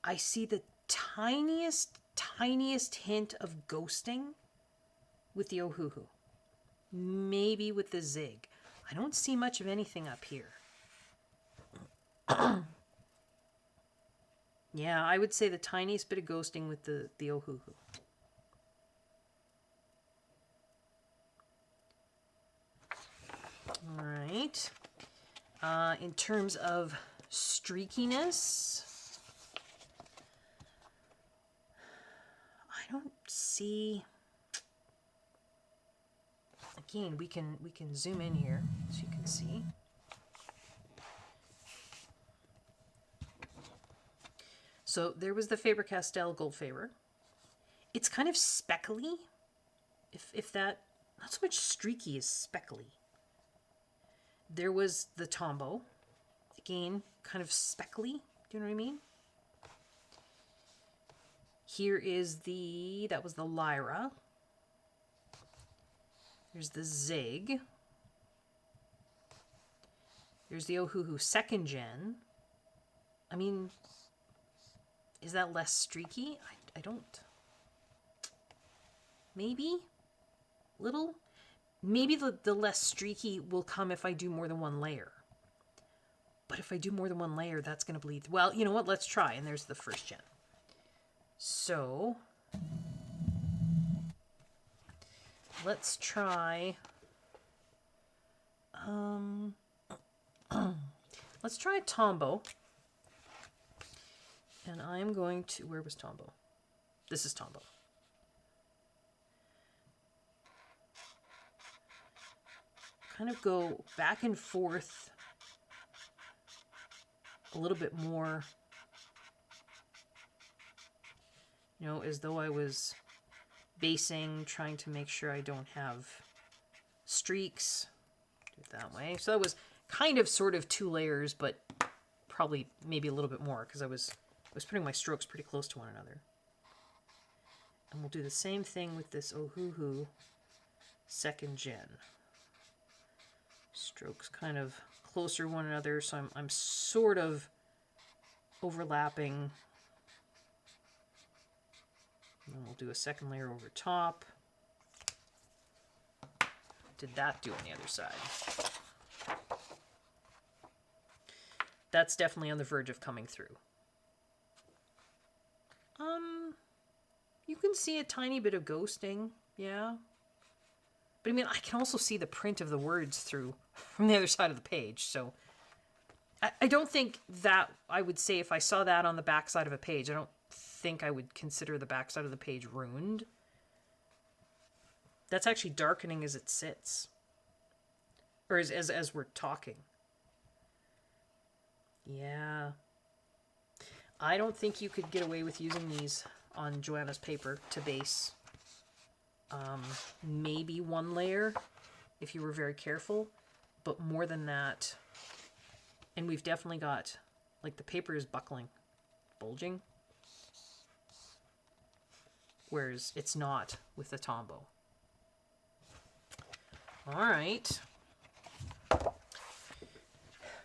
I see the tiniest hint of ghosting with the Ohuhu. Maybe with the Zig. I don't see much of anything up here. Yeah, I would say the tiniest bit of ghosting with the Ohuhu. All right. In terms of streakiness, I don't see. Again, we can zoom in here so you can see. So there was the Faber-Castell Gold Faber. It's kind of speckly, if that, not so much streaky as speckly. There was the Tombow, again, kind of speckly, do you know what I mean? Here is that was the Lyra. There's the Zig. There's the Ohuhu 2nd Gen. I mean, is that less streaky? I don't. Maybe? Little? Maybe the less streaky will come if I do more than one layer. But if I do more than one layer, that's going to bleed. Well, you know what? Let's try. And there's the 1st Gen. So, let's try... let's try Tombow. And I'm going to... Where was Tombow? This is Tombow. Kind of go back and forth a little bit more, you know, as though I was basing, trying to make sure I don't have streaks. Do it that way. So that was kind of sort of 2 layers, but probably maybe a little bit more because I was putting my strokes pretty close to one another. And we'll do the same thing with this Ohuhu 2nd Gen. Strokes kind of closer to one another, so I'm sort of overlapping. And then we'll do a 2nd layer over top. Did that do on the other side? That's definitely on the verge of coming through. You can see a tiny bit of ghosting, yeah. But I mean, I can also see the print of the words through from the other side of the page. So I don't think that I would say if I saw that on the back side of a page, I don't think I would consider the back side of the page ruined. That's actually darkening as it sits. Or as we're talking. Yeah. I don't think you could get away with using these on Joanna's paper to base. Maybe 1 layer if you were very careful, but more than that, And we've definitely got, like, the paper is buckling, bulging. Whereas it's not with the Tombow. All right.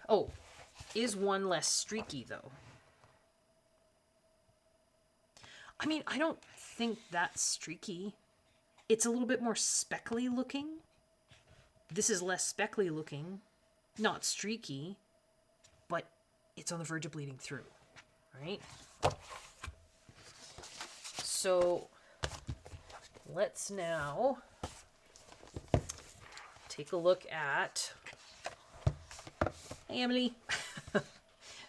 Oh, is one less streaky, though? I mean, I don't think that's streaky. It's a little bit more speckly looking. This is less speckly looking, not streaky, but it's on the verge of bleeding through, right? So let's now take a look at, hey Emily,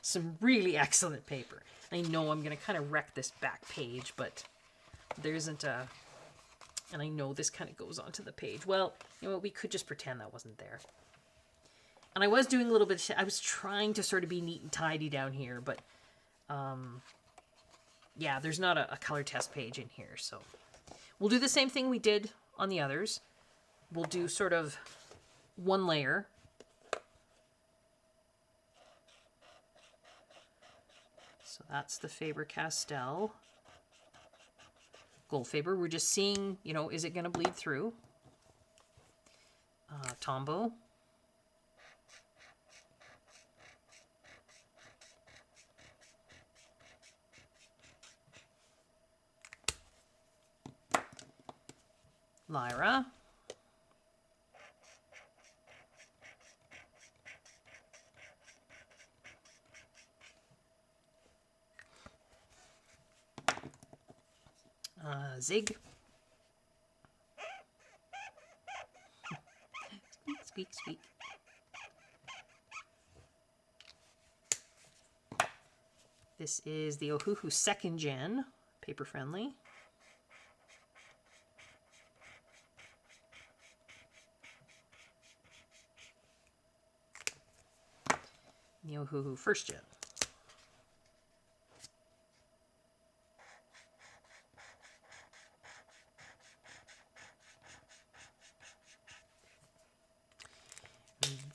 some really excellent paper. I know I'm going to kind of wreck this back page, but there isn't a, and I know this kind of goes onto the page. Well, you know what, we could just pretend that wasn't there. And I was doing a little bit, I was trying to sort of be neat and tidy down here, but yeah, there's not a color test page in here, so we'll do the same thing we did on the others. We'll do sort of one layer. So that's the Faber-Castell Goldfaber. We're just seeing, you know, is it going to bleed through? Tombow. Lyra. Zig. Squeak, squeak, squeak. This is the Ohuhu 2nd Gen, paper friendly. The Ohuhu 1st Gen.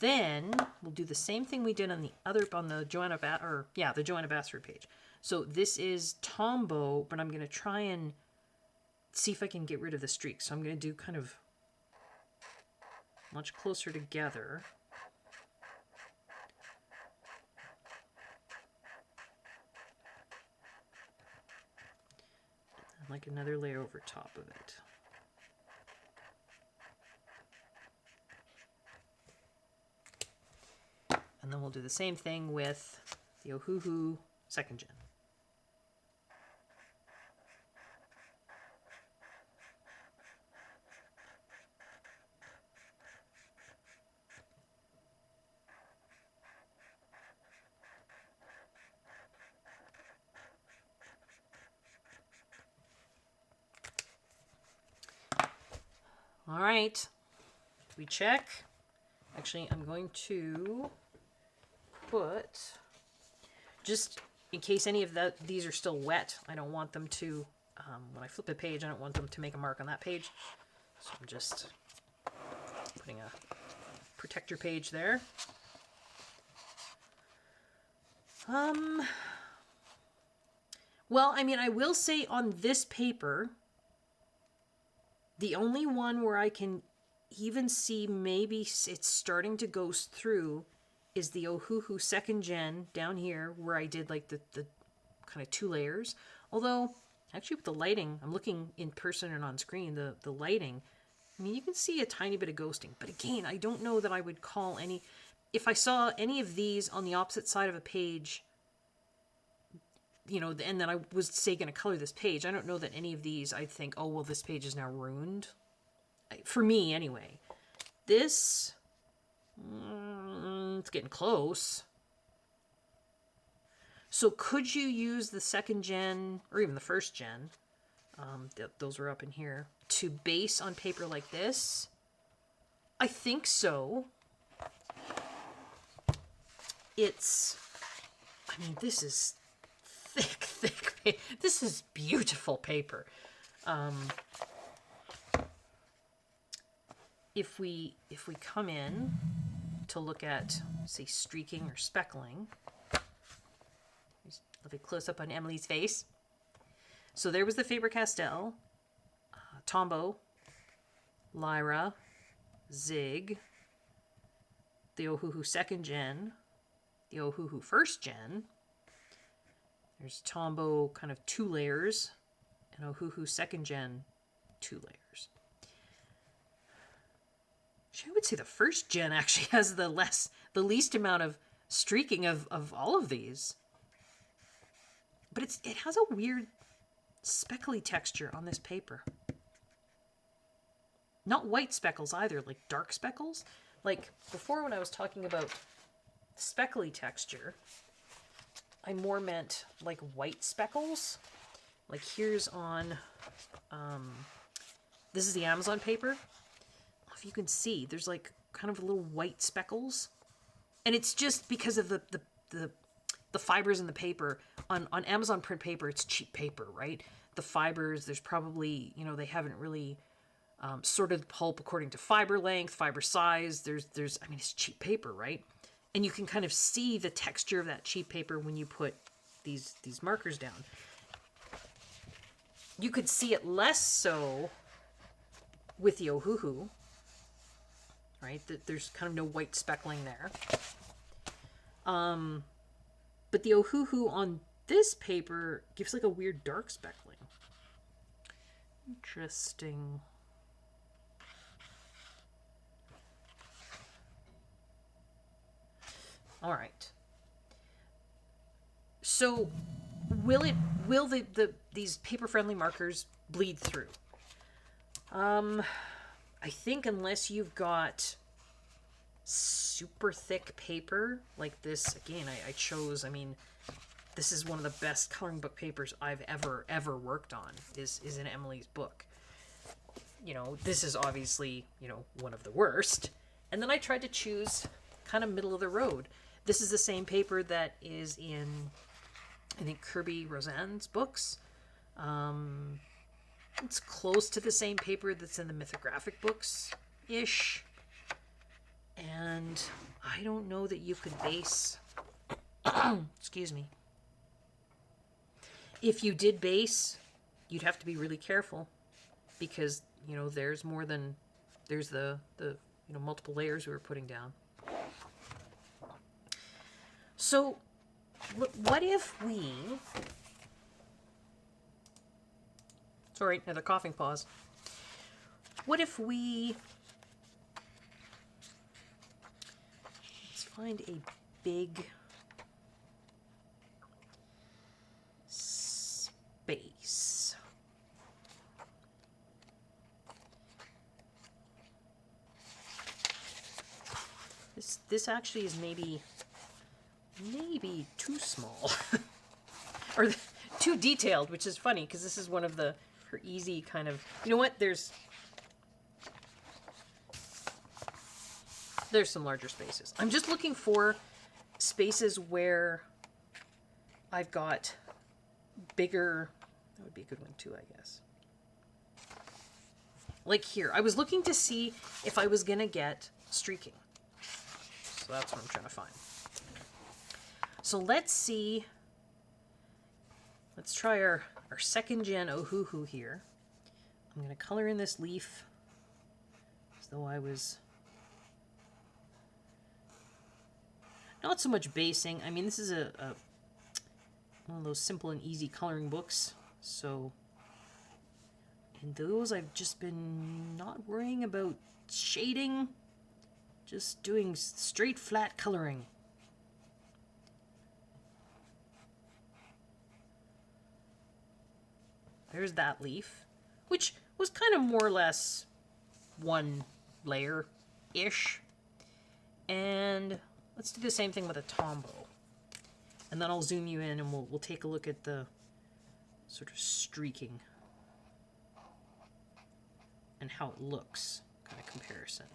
Then we'll do the same thing we did on the other, on the Joanna the Joanna Bassford page. So this is Tombow, but I'm going to try and see if I can get rid of the streaks. So I'm going to do kind of much closer together. And like another layer over top of it. And then we'll do the same thing with the Ohuhu 2nd Gen. All right, we check. Actually, I'm going to put, just in case any of these are still wet, I don't want them to, when I flip a page, I don't want them to make a mark on that page. So I'm just putting a protector page there. Well, I mean, I will say on this paper, the only one where I can even see maybe it's starting to go through is the Ohuhu 2nd Gen down here, where I did like the kind of 2 layers. Although, actually with the lighting, I'm looking in person and on screen, the lighting, I mean, you can see a tiny bit of ghosting. But again, I don't know that I would call any, if I saw any of these on the opposite side of a page, you know, and then I was, say, going to color this page, I don't know that any of these I'd think, oh, well, this page is now ruined. For me, anyway. This, it's getting close. So could you use the 2nd Gen, or even the 1st Gen, those are up in here, to base on paper like this? I think so. It's, I mean, this is thick. This is beautiful paper. If we come in to look at, say, streaking or speckling. Just a little bit close up on Emily's face. So there was the Faber-Castell, Tombow, Lyra, Zig, the Ohuhu 2nd Gen, the Ohuhu 1st Gen. There's Tombow kind of 2 layers, and Ohuhu 2nd Gen 2 layers. I would say the 1st Gen actually has the least amount of streaking of all of these. But it has a weird speckly texture on this paper. Not white speckles either, like dark speckles. Like before when I was talking about speckly texture, I more meant like white speckles. Like here's on, this is the Amazon paper. If you can see, there's like kind of little white speckles. And it's just because of the fibers in the paper. On Amazon print paper, it's cheap paper, right? The fibers, there's probably, they haven't really sorted the pulp according to fiber length, fiber size. It's cheap paper, right? And you can kind of see the texture of that cheap paper when you put these markers down. You could see it less so with the Ohuhu, right? There's kind of no white speckling there. But the Ohuhu on this paper gives like a weird dark speckling. Interesting. All right. So will these paper-friendly markers bleed through? I think unless you've got super thick paper like this, again, I chose, this is one of the best coloring book papers I've ever worked on, is in Emily's book. This is obviously, one of the worst. And then I tried to choose kind of middle of the road. This is the same paper that is in, I think, Kirby Roseanne's books. It's close to the same paper that's in the mythographic books-ish. And I don't know that you could base... excuse me. If you did base, you'd have to be really careful. Because, there's more than... There's the multiple layers we were putting down. So, what if we... Sorry, another coughing pause. What if we... Let's find a big space. This actually is maybe too small. Or too detailed, which is funny because this is one of her easy kind of... You know what? There's some larger spaces. I'm just looking for spaces where I've got bigger... That would be a good one too, I guess. Like here. I was looking to see if I was going to get streaking. So that's what I'm trying to find. So let's see. Let's try our 2nd Gen Ohuhu here. I'm going to color in this leaf as though I was not so much basing. This is a one of those simple and easy coloring books. So in those, I've just been not worrying about shading, just doing straight flat coloring. There's that leaf, which was kind of more or less one layer-ish. And let's do the same thing with a Tombow. And then I'll zoom you in and we'll take a look at the sort of streaking and how it looks, kind of comparison.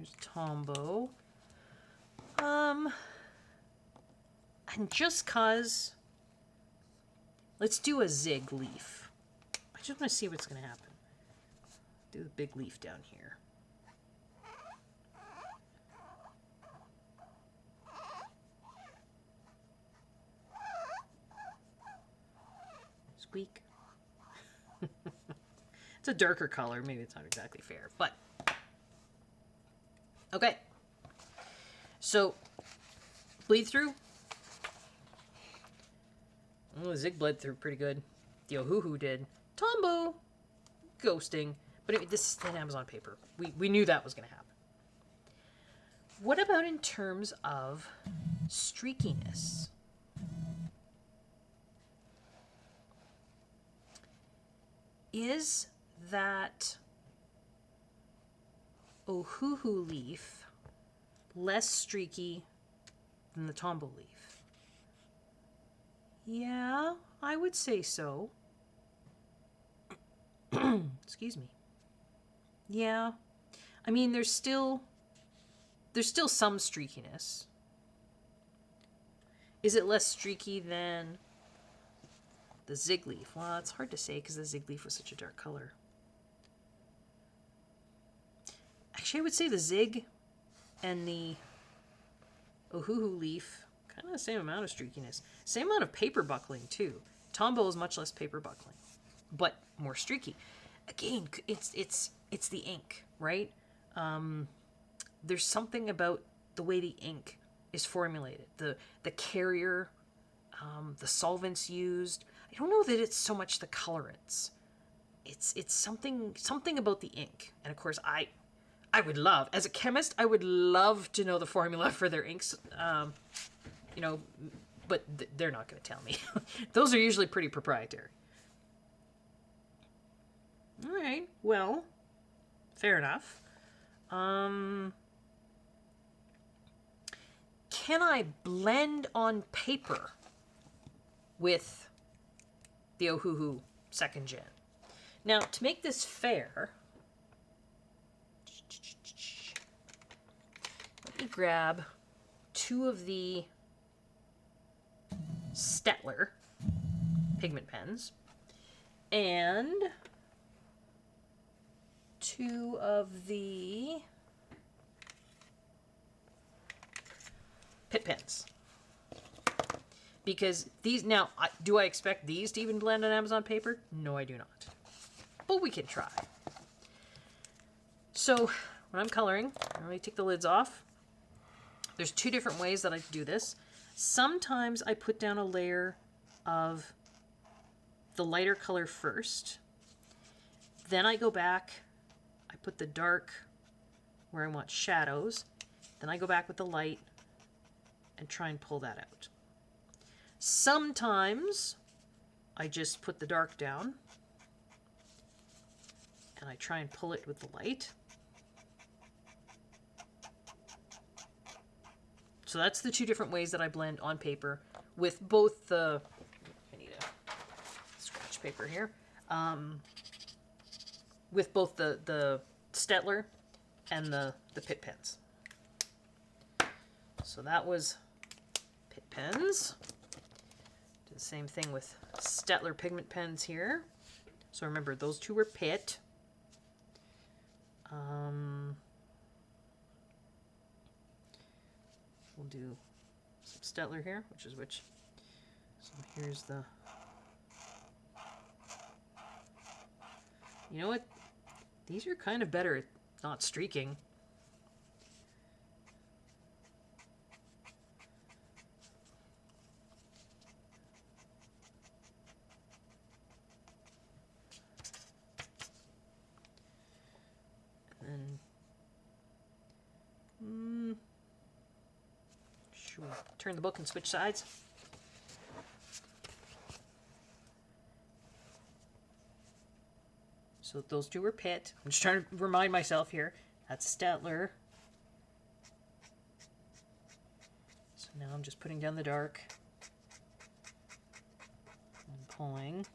Here's Tombow. And just cause, let's do a zig leaf. I just want to see what's going to happen. Do the big leaf down here. Squeak. It's a darker color. Maybe it's not exactly fair, but okay. So, bleed through. Oh, the Zig bled through pretty good. The Ohuhu did. Tombow, ghosting. But anyway, this is thin Amazon paper. We knew that was going to happen. What about in terms of streakiness? Is that Ohuhu leaf less streaky than the Tombow leaf? Yeah, I would say so. Excuse me. Yeah. I mean, there's still some streakiness. Is it less streaky than the Zig leaf? Well, it's hard to say because the Zig leaf was such a dark color. Actually, I would say the Zig and the Ohuhu leaf, kind of the same amount of streakiness. Same amount of paper buckling, too. Tombow is much less paper buckling, but more streaky. Again, it's the ink, right? There's something about the way the ink is formulated. The carrier, the solvents used. I don't know that it's so much the colorants. It's something about the ink. And of course, I would love, as a chemist, I would love to know the formula for their inks. You know, but they're not going to tell me. Those are usually pretty proprietary. All right, well, fair enough. Can I blend on paper with the Ohuhu 2nd Gen? Now, to make this fair, let me grab 2 of the Staedtler Pigment Pens and 2 of the Pitt Pens. Because these, now, do I expect these to even blend on Amazon paper? No, I do not. But we can try. So, when I'm coloring, let me take the lids off. There's 2 different ways that I do this. Sometimes I put down a layer of the lighter color first. Then I go back, I put the dark where I want shadows. Then I go back with the light and try and pull that out. Sometimes I just put the dark down and I try and pull it with the light. So that's the 2 different ways that I blend on paper with both the, I need a scratch paper here, with both the Staedtler and the Pitt Pens. So that was Pitt Pens. Do the same thing with Staedtler Pigment Pens here. So remember, those 2 were Pitt. We'll do some Staedtler here, which is which. So here's the... You know what? These are kind of better at not streaking. And then... Sure. Turn the book and switch sides. So those 2 were Pitt. I'm just trying to remind myself here. That's Staedtler. So now I'm just putting down the dark and pulling.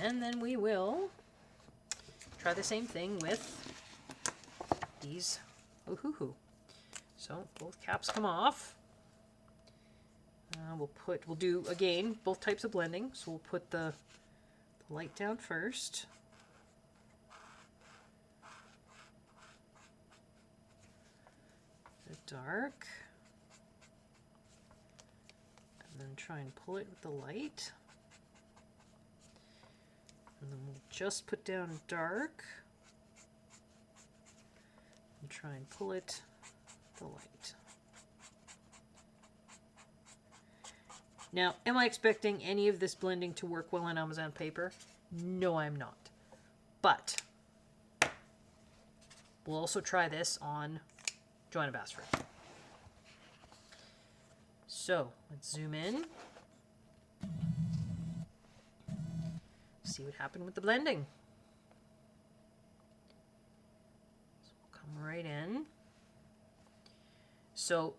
And then we will try the same thing with these Ohuhu. So both caps come off. We'll do, again, both types of blending. So we'll put the light down first. The dark. And then try and pull it with the light. And then we'll just put down dark. And try and pull it with the light. Now, am I expecting any of this blending to work well on Amazon paper? No, I'm not. But we'll also try this on Joanna Basford. So, let's zoom in. See what happened with the blending. So we'll come right in. So,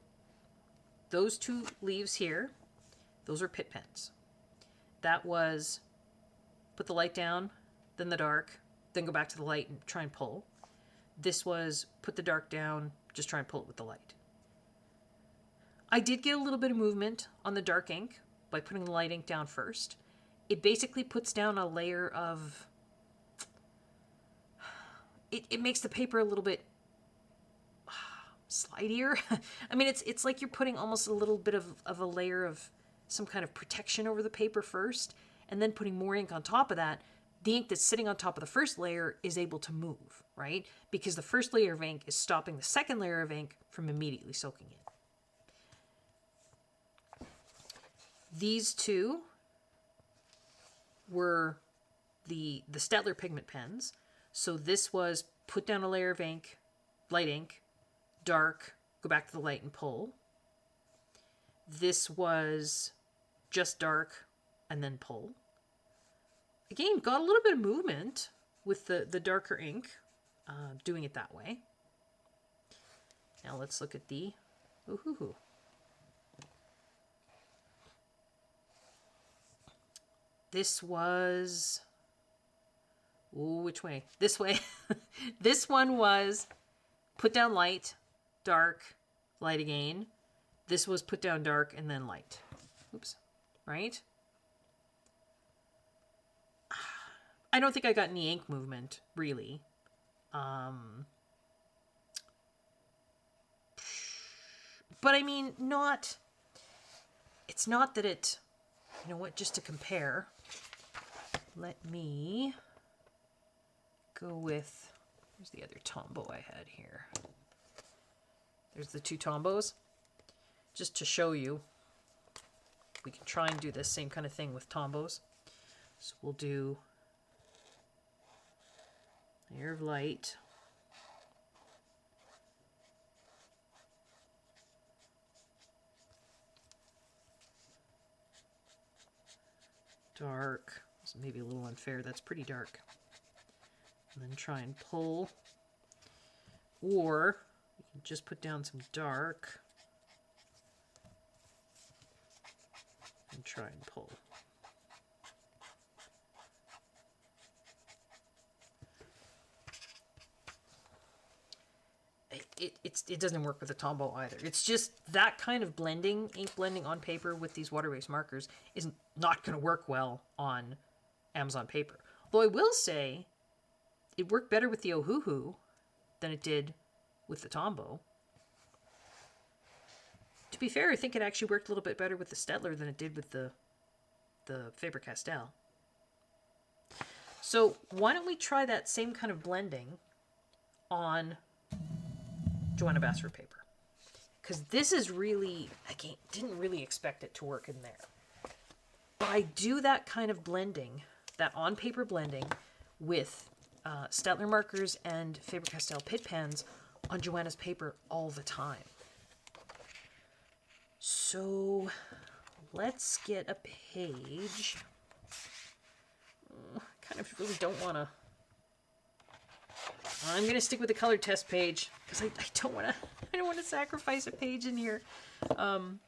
those two leaves here, those are Pitt pens. That was put the light down, then the dark, then go back to the light and try and pull. This was put the dark down, just try and pull it with the light. I did get a little bit of movement on the dark ink by putting the light ink down first. It basically puts down a layer of... It makes the paper a little bit slidier. I mean, it's like you're putting almost a little bit of a layer of some kind of protection over the paper first, and then putting more ink on top of that. The ink that's sitting on top of the first layer is able to move, right? Because the first layer of ink is stopping the second layer of ink from immediately soaking in. These two were the Staedtler Pigment Pens. So this was put down a layer of ink, light ink, dark, go back to the light and pull. This was just dark and then pull. Again, got a little bit of movement with the darker ink, doing it that way. Now let's look at the Ohuhu. This was... Ooh, which way? This way. This one was put down light, dark, light again. This was put down dark and then light. Oops. Right? I don't think I got any ink movement, really. But I mean, not... It's not that it... You know what? Just to compare, let me go with... Where's the other Tombow I had here? There's the two Tombows. Just to show you, we can try and do this same kind of thing with Tombows. So we'll do layer of light. Dark. This may be a little unfair. That's pretty dark. And then try and pull. Or you can just put down some dark and try and pull. It doesn't work with the Tombow either. It's just that kind of blending, ink blending on paper with these water-based markers is not going to work well on Amazon paper. Though I will say it worked better with the Ohuhu than it did with the Tombow. To be fair, I think it actually worked a little bit better with the Staedtler than it did with the Faber-Castell. So why don't we try that same kind of blending on Joanna Basford paper? Because this is really, again, didn't really expect it to work in there. But I do that kind of blending, that on-paper blending with Staedtler markers and Faber-Castell Pitt pens on Joanna's paper all the time. So let's get a page. I kind of really don't want to. I'm going to stick with the color test page because I don't want to sacrifice a page in here to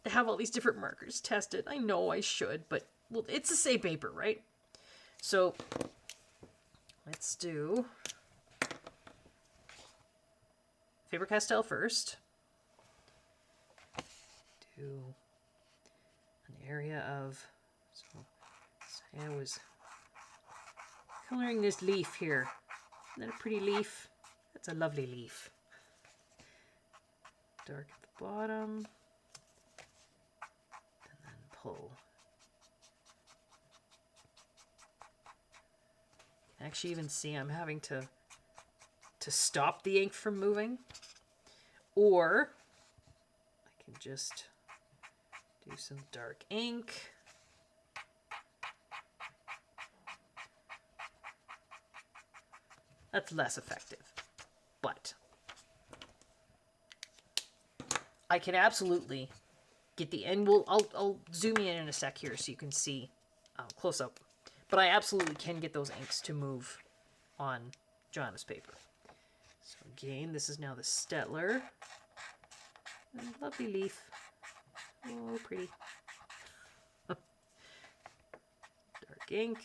have all these different markers tested. I know I should, but well, it's the same paper, right? So let's do Faber-Castell first. Do an area of, so say I was coloring this leaf here. Isn't that a pretty leaf? That's a lovely leaf. Dark at the bottom, and then pull. You can actually even see I'm having to stop the ink from moving, or I can just do some dark ink. That's less effective, but I can absolutely get the end. I'll zoom in a sec here so you can see close up, but I absolutely can get those inks to move on Joanna's paper. So again, this is now the Staedtler. Lovely leaf. Oh, pretty. Dark ink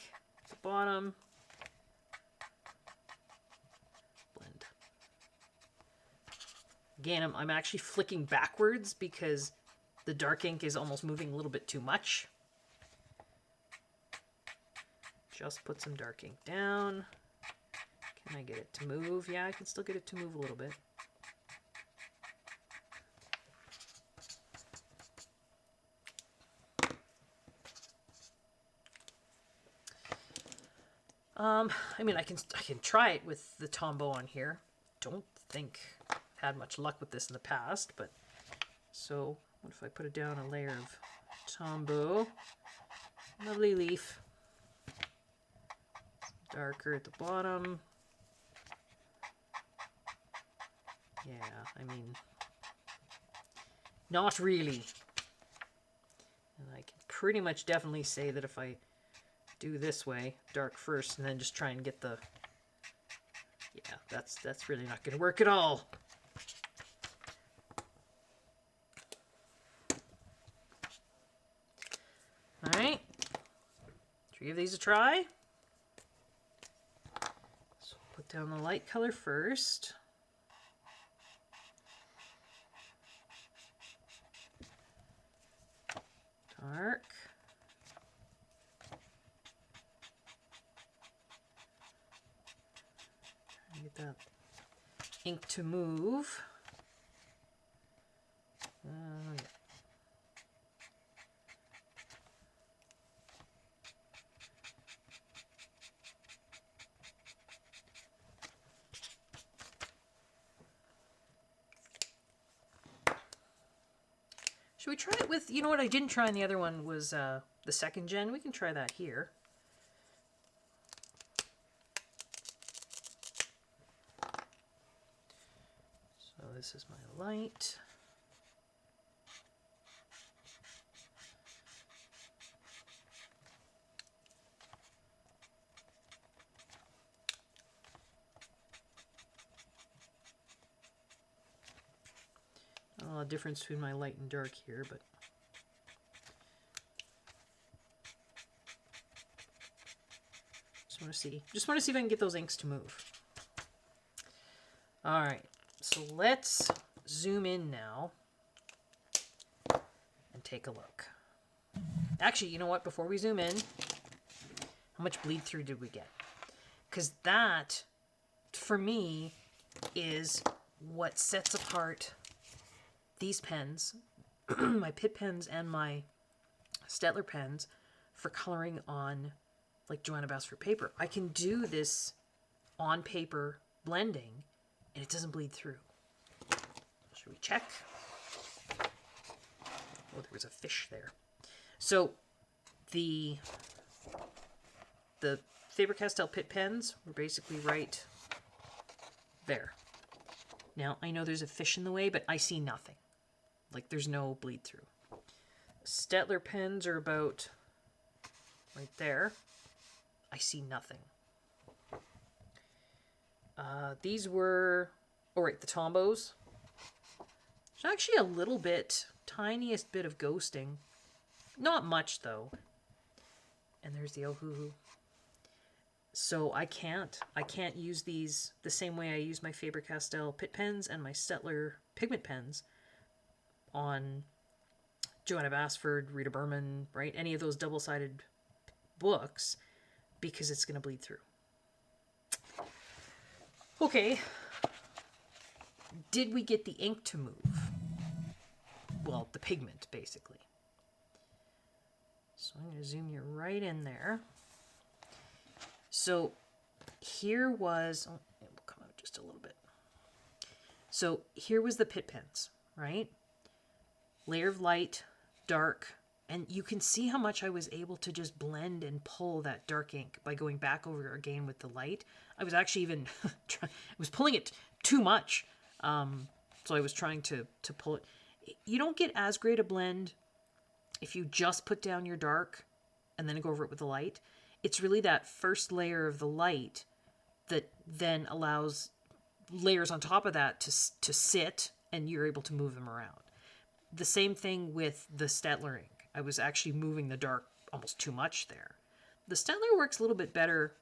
at the bottom. Blend. Again, I'm actually flicking backwards because the dark ink is almost moving a little bit too much. Just put some dark ink down. Can I get it to move? Yeah, I can still get it to move a little bit. I mean, I can try it with the Tombow on here. Don't think I've had much luck with this in the past, but so what if I put it down a layer of Tombow? Lovely leaf. Darker at the bottom. Yeah, I mean, not really. And I can pretty much definitely say that if I do this way, dark first, and then just try and get the, yeah, that's really not going to work at all. All right, should we give these a try? So put down the light color first. Dark. Try and get that ink to move. Yeah. Should we try it with, you know what I didn't try in the other one was the second gen. We can try that here. So this is my light. A lot of difference between my light and dark here, but just want to see if I can get those inks to move. All right, so let's zoom in now and take a look. Actually, you know what? Before we zoom in, how much bleed through did we get? Because that, for me, is what sets apart these pens, my Pitt pens and my Staedtler pens, for coloring on like Joanna Basford paper. I can do this on paper blending and it doesn't bleed through. Should we check? Oh, there was a fish there. So the Faber-Castell Pitt pens were basically right there. Now, I know there's a fish in the way, but I see nothing. Like, there's no bleed through. Staedtler pens are about right there. I see nothing. These were, oh right, the Tombows. There's actually a little bit, tiniest bit of ghosting. Not much, though. And there's the Ohuhu. So I can't use these the same way I use my Faber-Castell Pitt Pens and my Staedtler Pigment Pens on Joanna Basford, Rita Berman, right? Any of those double-sided books, because it's going to bleed through. Okay. Did we get the ink to move? Well, the pigment, basically. So I'm going to zoom you right in there. So here was, oh, it will come out just a little bit. So here was the Pitt Pens, right? Layer of light, dark, and you can see how much I was able to just blend and pull that dark ink by going back over again with the light. I was actually even, I was pulling it too much. So I was trying to pull it. You don't get as great a blend if you just put down your dark and then go over it with the light. It's really that first layer of the light that then allows layers on top of that to sit, and you're able to move them around. The same thing with the Staedtler ink. I was actually moving the dark almost too much there. The Staedtler works a little bit better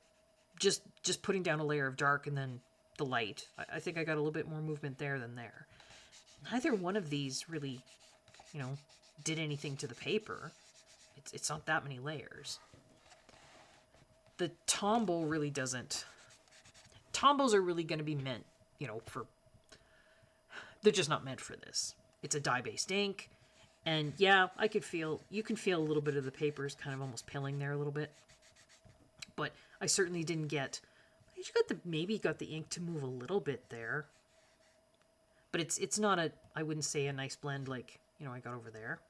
just putting down a layer of dark and then the light. I think I got a little bit more movement there than there. Neither one of these really, did anything to the paper. It's not that many layers. The Tombow really doesn't. Tombows are really going to be meant, they're just not meant for this. It's a dye-based ink. And yeah, you can feel a little bit of the papers kind of almost pilling there a little bit. But I certainly didn't get, maybe got the ink to move a little bit there. But it's not I wouldn't say a nice blend like, I got over there.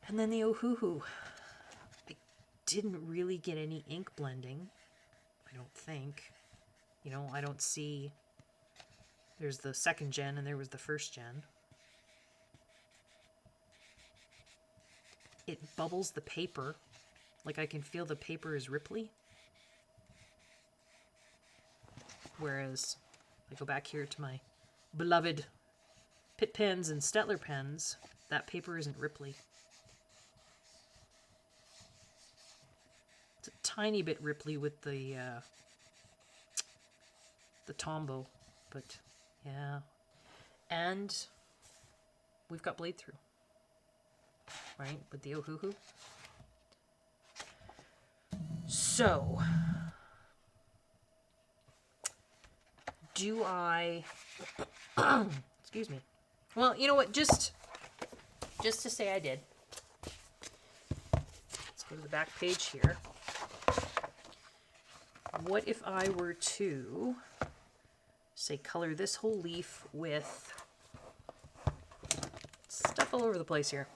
And then the Ohuhu. I didn't really get any ink blending, I don't think. I don't see, there's the second gen and there was the first gen. It bubbles the paper. Like I can feel the paper is ripply. Whereas I go back here to my beloved Pitt Pens and Staedtler pens, that paper isn't ripply. It's a tiny bit ripply with the Tombow, but yeah. And we've got bleed through, right, with the Ohuhu. So, do I, excuse me. Well, you know what, just to say I did. Let's go to the back page here. What if I were to, say, color this whole leaf with stuff all over the place here?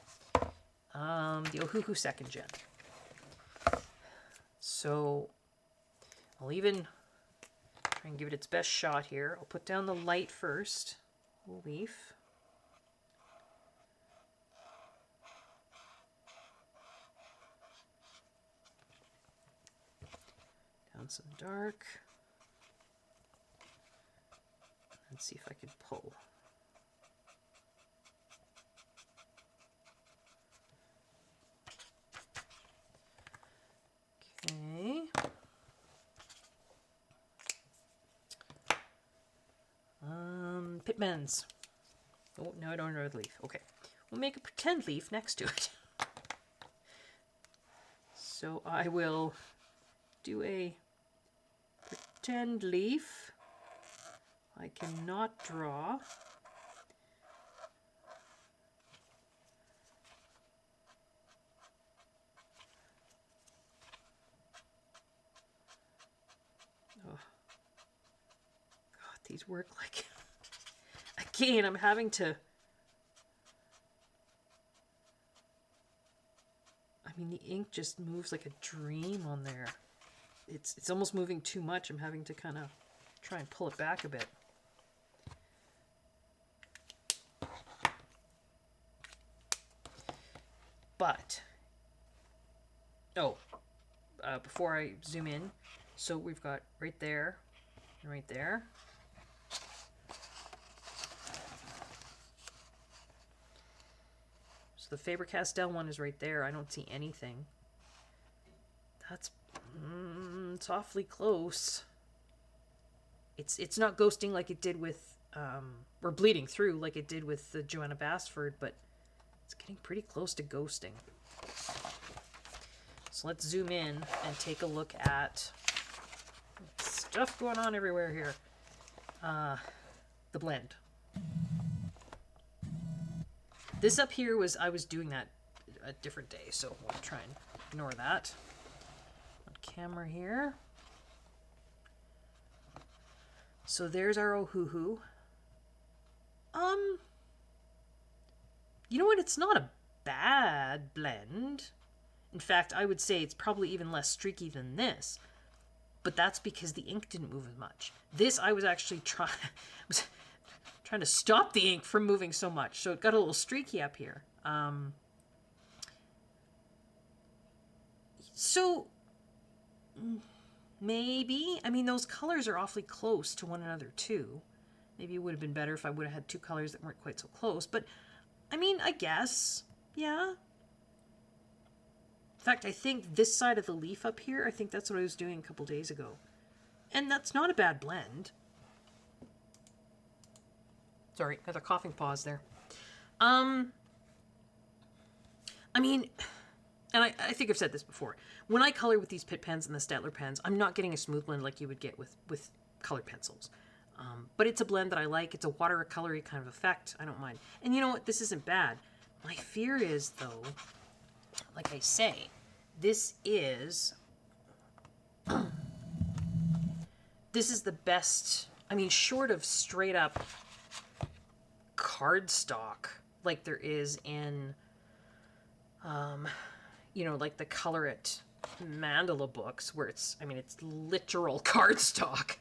The Ohuhu second gen. So I'll even try and give it its best shot here. I'll put down the light first. Whole leaf. Down some dark. Let's see if I can pull. Okay. Pitt Pens. Oh, no, I don't know the leaf. Okay. We'll make a pretend leaf next to it. So I will do a pretend leaf. I cannot draw. Oh. God, these work like... Again, I'm having to... I mean, the ink just moves like a dream on there. It's almost moving too much. I'm having to kind of try and pull it back a bit. But, before I zoom in, so we've got right there and right there. So the Faber-Castell one is right there. I don't see anything. That's it's awfully close. It's not ghosting like it did with, or bleeding through like it did with the Joanna Basford, but it's getting pretty close to ghosting. So let's zoom in and take a look at stuff going on everywhere here. The blend. This up here was, I was doing that a different day, so we'll try and ignore that. On camera here. So there's our Ohuhu. You know what? It's not a bad blend. In fact, I would say it's probably even less streaky than this. But that's because the ink didn't move as much. This, I was actually trying to stop the ink from moving so much. So it got a little streaky up here. So maybe, I mean, those colors are awfully close to one another too. Maybe it would have been better if I would have had two colors that weren't quite so close. But, I mean, I guess, yeah. In fact, I think this side of the leaf up here, I think that's what I was doing a couple days ago. And that's not a bad blend. Sorry, another coughing pause there. I mean, and I think I've said this before. When I color with these Pitt pens and the Staedtler pens, I'm not getting a smooth blend like you would get with colored pencils. But it's a blend that I like. It's a watercolory kind of effect. I don't mind. And you know what? This isn't bad. My fear is, though, like I say, this is the best, I mean, short of straight up cardstock like there is in, you know, like the Color It mandala books where it's, I mean, it's literal cardstock.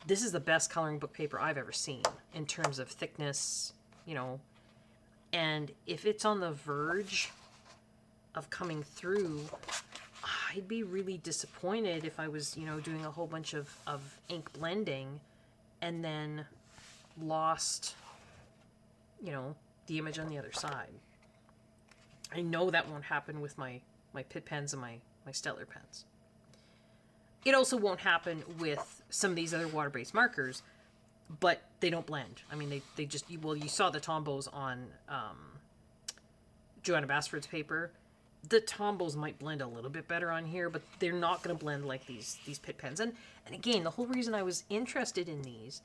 This is the best coloring book paper I've ever seen in terms of thickness, you know, and if it's on the verge of coming through, I'd be really disappointed if I was, you know, doing a whole bunch of ink blending and then lost, you know, the image on the other side. I know that won't happen with my Pitt pens and my Staedtler pens. It also won't happen with some of these other water-based markers, but they don't blend. I mean, they just, well, you saw the Tombows on Joanna Basford's paper. The Tombows might blend a little bit better on here, but they're not going to blend like these Pitt pens. And again, the whole reason I was interested in these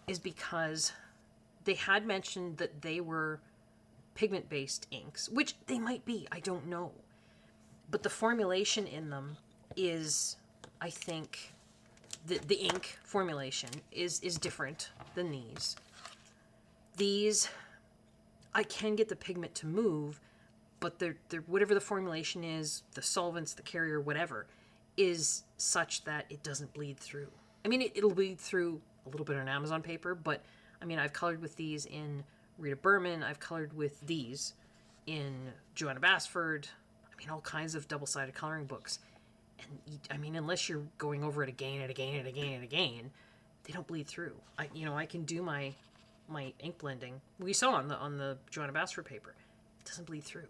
is because they had mentioned that they were pigment-based inks, which they might be, I don't know. But the formulation in them is, I think, the ink formulation is different than these. These, I can get the pigment to move, but they're whatever the formulation is, the solvents, the carrier, whatever, is such that it doesn't bleed through. I mean, it'll bleed through a little bit on Amazon paper, but I mean, I've colored with these in Rita Berman. I've colored with these in Joanna Basford. I mean, all kinds of double-sided coloring books. And I mean, unless you're going over it again and again and again and again, they don't bleed through. I can do my ink blending. We saw on the Joanna Basford paper, it doesn't bleed through.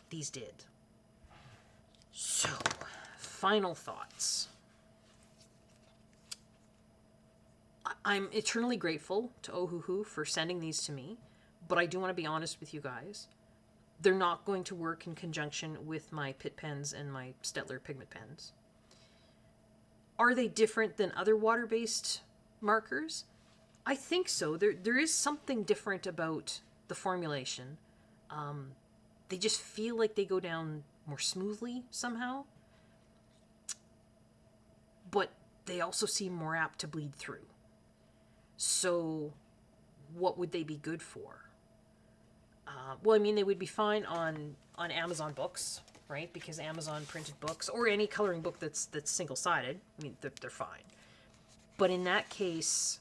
These did. So, final thoughts. I'm eternally grateful to Ohuhu for sending these to me, but I do want to be honest with you guys. They're not going to work in conjunction with my Pitt pens and my Staedtler Pigment Pens. Are they different than other water-based markers? I think so. There is something different about the formulation. They just feel like they go down more smoothly somehow. But they also seem more apt to bleed through. So what would they be good for? Well, I mean, they would be fine on Amazon books, right? Because Amazon printed books, or any coloring book that's single-sided, I mean, they're fine. But in that case,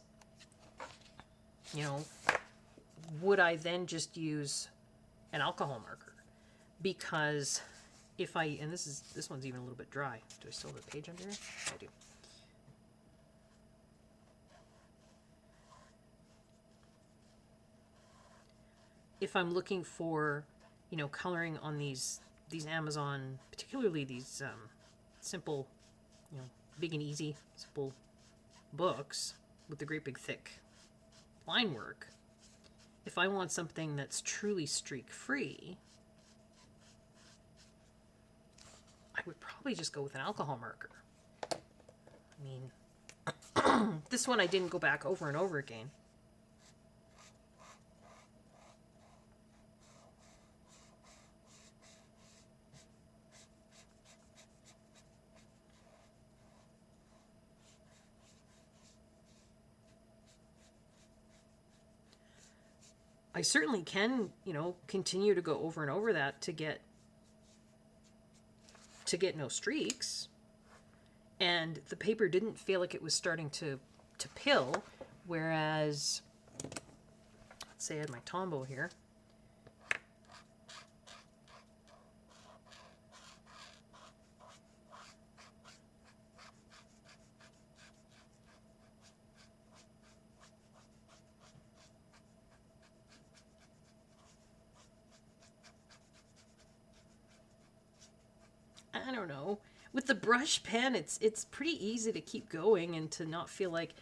you know, would I then just use an alcohol marker? Because if I, and this one's even a little bit dry. Do I still have a page under here? I do. If I'm looking for, you know, coloring on these these Amazon, particularly these simple, you know, big and easy, simple books with the great big thick line work, if I want something that's truly streak free, I would probably just go with an alcohol marker. I mean, this one I didn't go back over and over again. I certainly can, you know, continue to go over and over that to get no streaks. And the paper didn't feel like it was starting to pill, whereas, let's say I had my Tombow here. I don't know. With the brush pen, it's pretty easy to keep going and to not feel like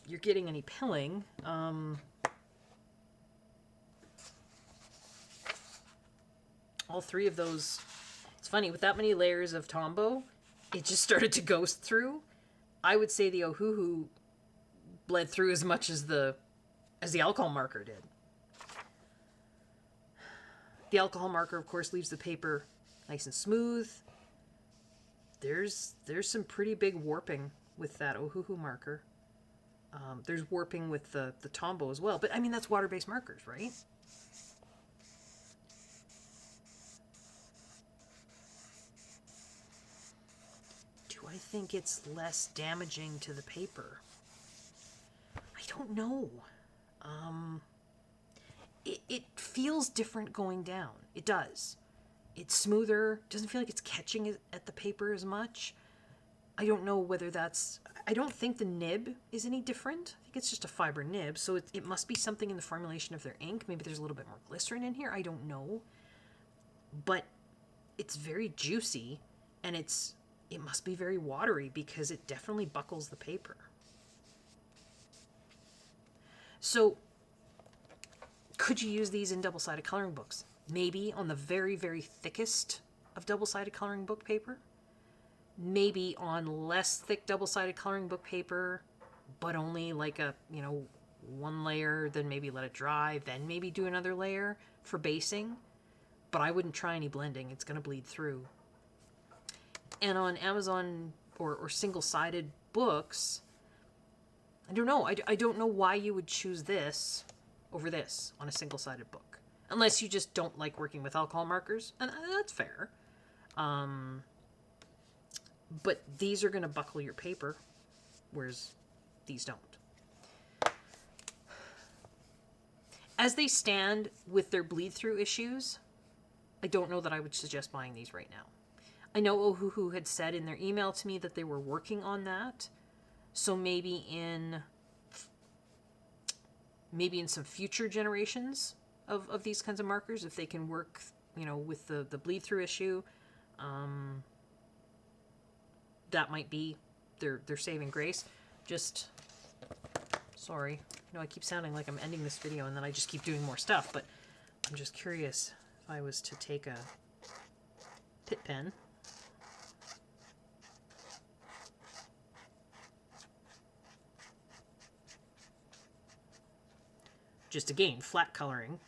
you're getting any pilling. All three of those, it's funny, with that many layers of Tombow, it just started to ghost through. I would say the Ohuhu bled through as much as the alcohol marker did. The alcohol marker, of course, leaves the paper nice and smooth. There's some pretty big warping with that Ohuhu marker. There's warping with the Tombow as well. But, I mean, that's water-based markers, right? Do I think it's less damaging to the paper? I don't know. It feels different going down. It does. It's smoother. Doesn't feel like it's catching it at the paper as much. I don't know whether that's... I don't think the nib is any different. I think it's just a fiber nib, so it must be something in the formulation of their ink. Maybe there's a little bit more glycerin in here. I don't know. But it's very juicy, and it must be very watery because it definitely buckles the paper. So, could you use these in double-sided coloring books? Maybe on the very, very thickest of double-sided coloring book paper. Maybe on less thick double-sided coloring book paper, but only like a, you know, one layer, then maybe let it dry, then maybe do another layer for basing. But I wouldn't try any blending. It's going to bleed through. And on Amazon or single-sided books, I don't know. I don't know why you would choose this over this on a single-sided book. Unless you just don't like working with alcohol markers, and that's fair. But these are going to buckle your paper, whereas these don't. As they stand with their bleed-through issues, I don't know that I would suggest buying these right now. I know Ohuhu had said in their email to me that they were working on that, so maybe in some future generations of these kinds of markers, if they can work, you know, with the bleed through issue, that might be their saving grace. Just sorry, you know, I keep sounding like I'm ending this video and then I just keep doing more stuff, but I'm just curious if I was to take a Pitt pen just again flat coloring,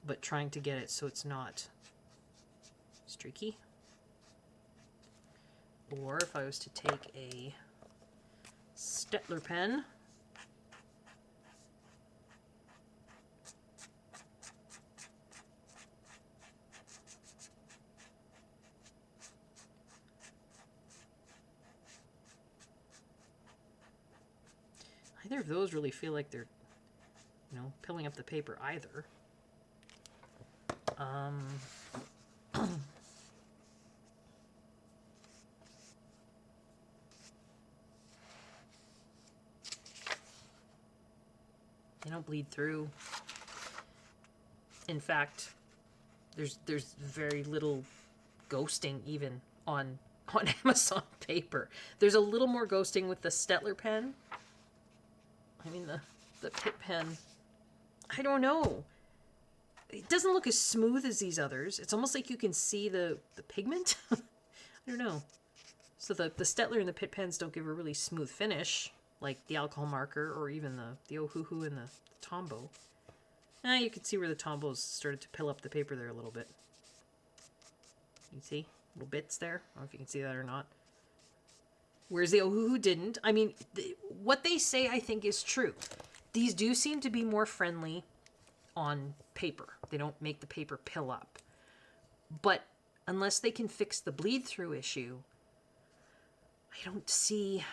but trying to get it so it's not streaky. Or if I was to take a Staedtler pen, either of those really feel like they're, you know, pilling up the paper either. They don't bleed through. In fact, There's very little ghosting even on Amazon paper. There's a little more ghosting with the Staedtler pen. I mean the Pitt pen. I don't know. It doesn't look as smooth as these others. It's almost like you can see the pigment. I don't know. So the Staedtler and the Pitt pens don't give a really smooth finish, like the alcohol marker or even the Ohuhu and the Tombow. You can see where the Tombows started to pill up the paper there a little bit. You see? Little bits there. I don't know if you can see that or not. Whereas the Ohuhu didn't. I mean, what they say I think is true. These do seem to be more friendly on paper. They don't make the paper pill up. But unless they can fix the bleed through issue, I don't see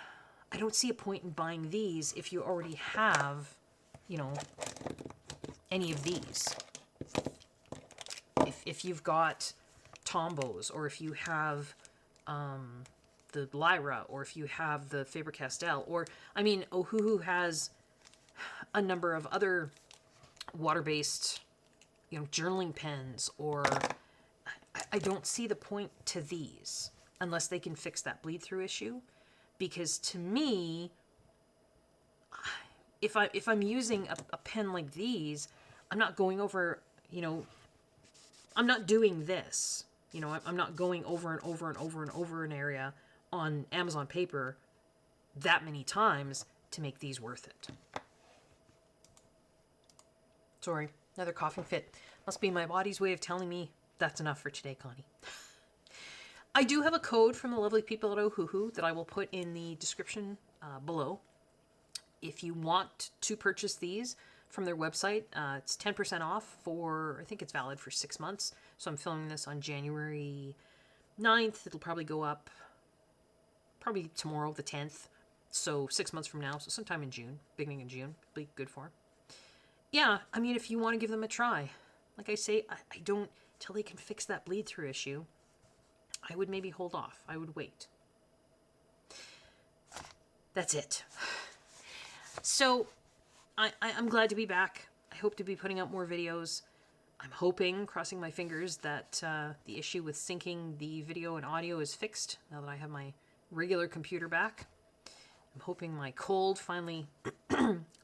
a point in buying these if you already have, you know, any of these. If you've got Tombows, or if you have the Lyra, or if you have the Faber-Castell, or, I mean, Ohuhu has a number of other water-based, you know, journaling pens, or I don't see the point to these unless they can fix that bleed-through issue. Because to me, if I'm using a pen like these, I'm not going over, you know, I'm not doing this. You know, I'm not going over and over and over and over an area on Amazon paper that many times to make these worth it. Sorry, another coughing fit. Must be my body's way of telling me that's enough for today, Connie. I do have a code from the lovely people at Ohuhu that I will put in the description below. If you want to purchase these from their website, it's 10% off for, I think it's valid for 6 months. So I'm filming this on January 9th. It'll probably go up probably tomorrow, the 10th. So 6 months from now, so sometime in June, beginning in June, be good for them. Yeah, I mean, if you want to give them a try, like I say, I don't, till they can fix that bleed through issue, I would maybe hold off. I would wait. That's it. So, I'm glad to be back. I hope to be putting out more videos. I'm hoping, crossing my fingers, that the issue with syncing the video and audio is fixed now that I have my regular computer back. I'm hoping my cold finally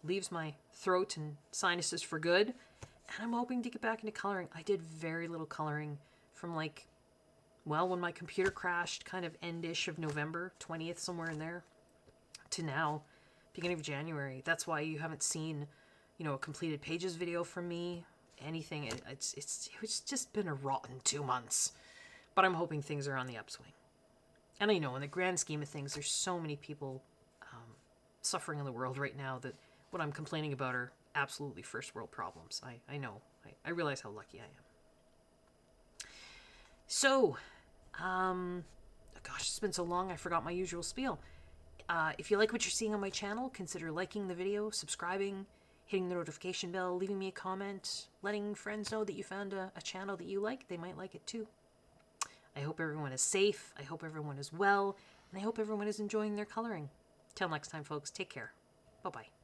leaves my throat and sinuses for good. And I'm hoping to get back into coloring. I did very little coloring from like, well, when my computer crashed, kind of end-ish of November, 20th, somewhere in there, to now, beginning of January. That's why you haven't seen, you know, a completed pages video from me, anything. It's just been a rotten 2 months. But I'm hoping things are on the upswing. And I know, in the grand scheme of things, there's so many people suffering in the world right now that what I'm complaining about are absolutely first world problems. I know. I realize how lucky I am. So, gosh, it's been so long I forgot my usual spiel. If you like what you're seeing on my channel, consider liking the video, subscribing, hitting the notification bell, leaving me a comment, letting friends know that you found a channel that you like. They might like it too. I hope everyone is safe. I hope everyone is well. And I hope everyone is enjoying their coloring. Till next time, folks, take care. Bye-bye.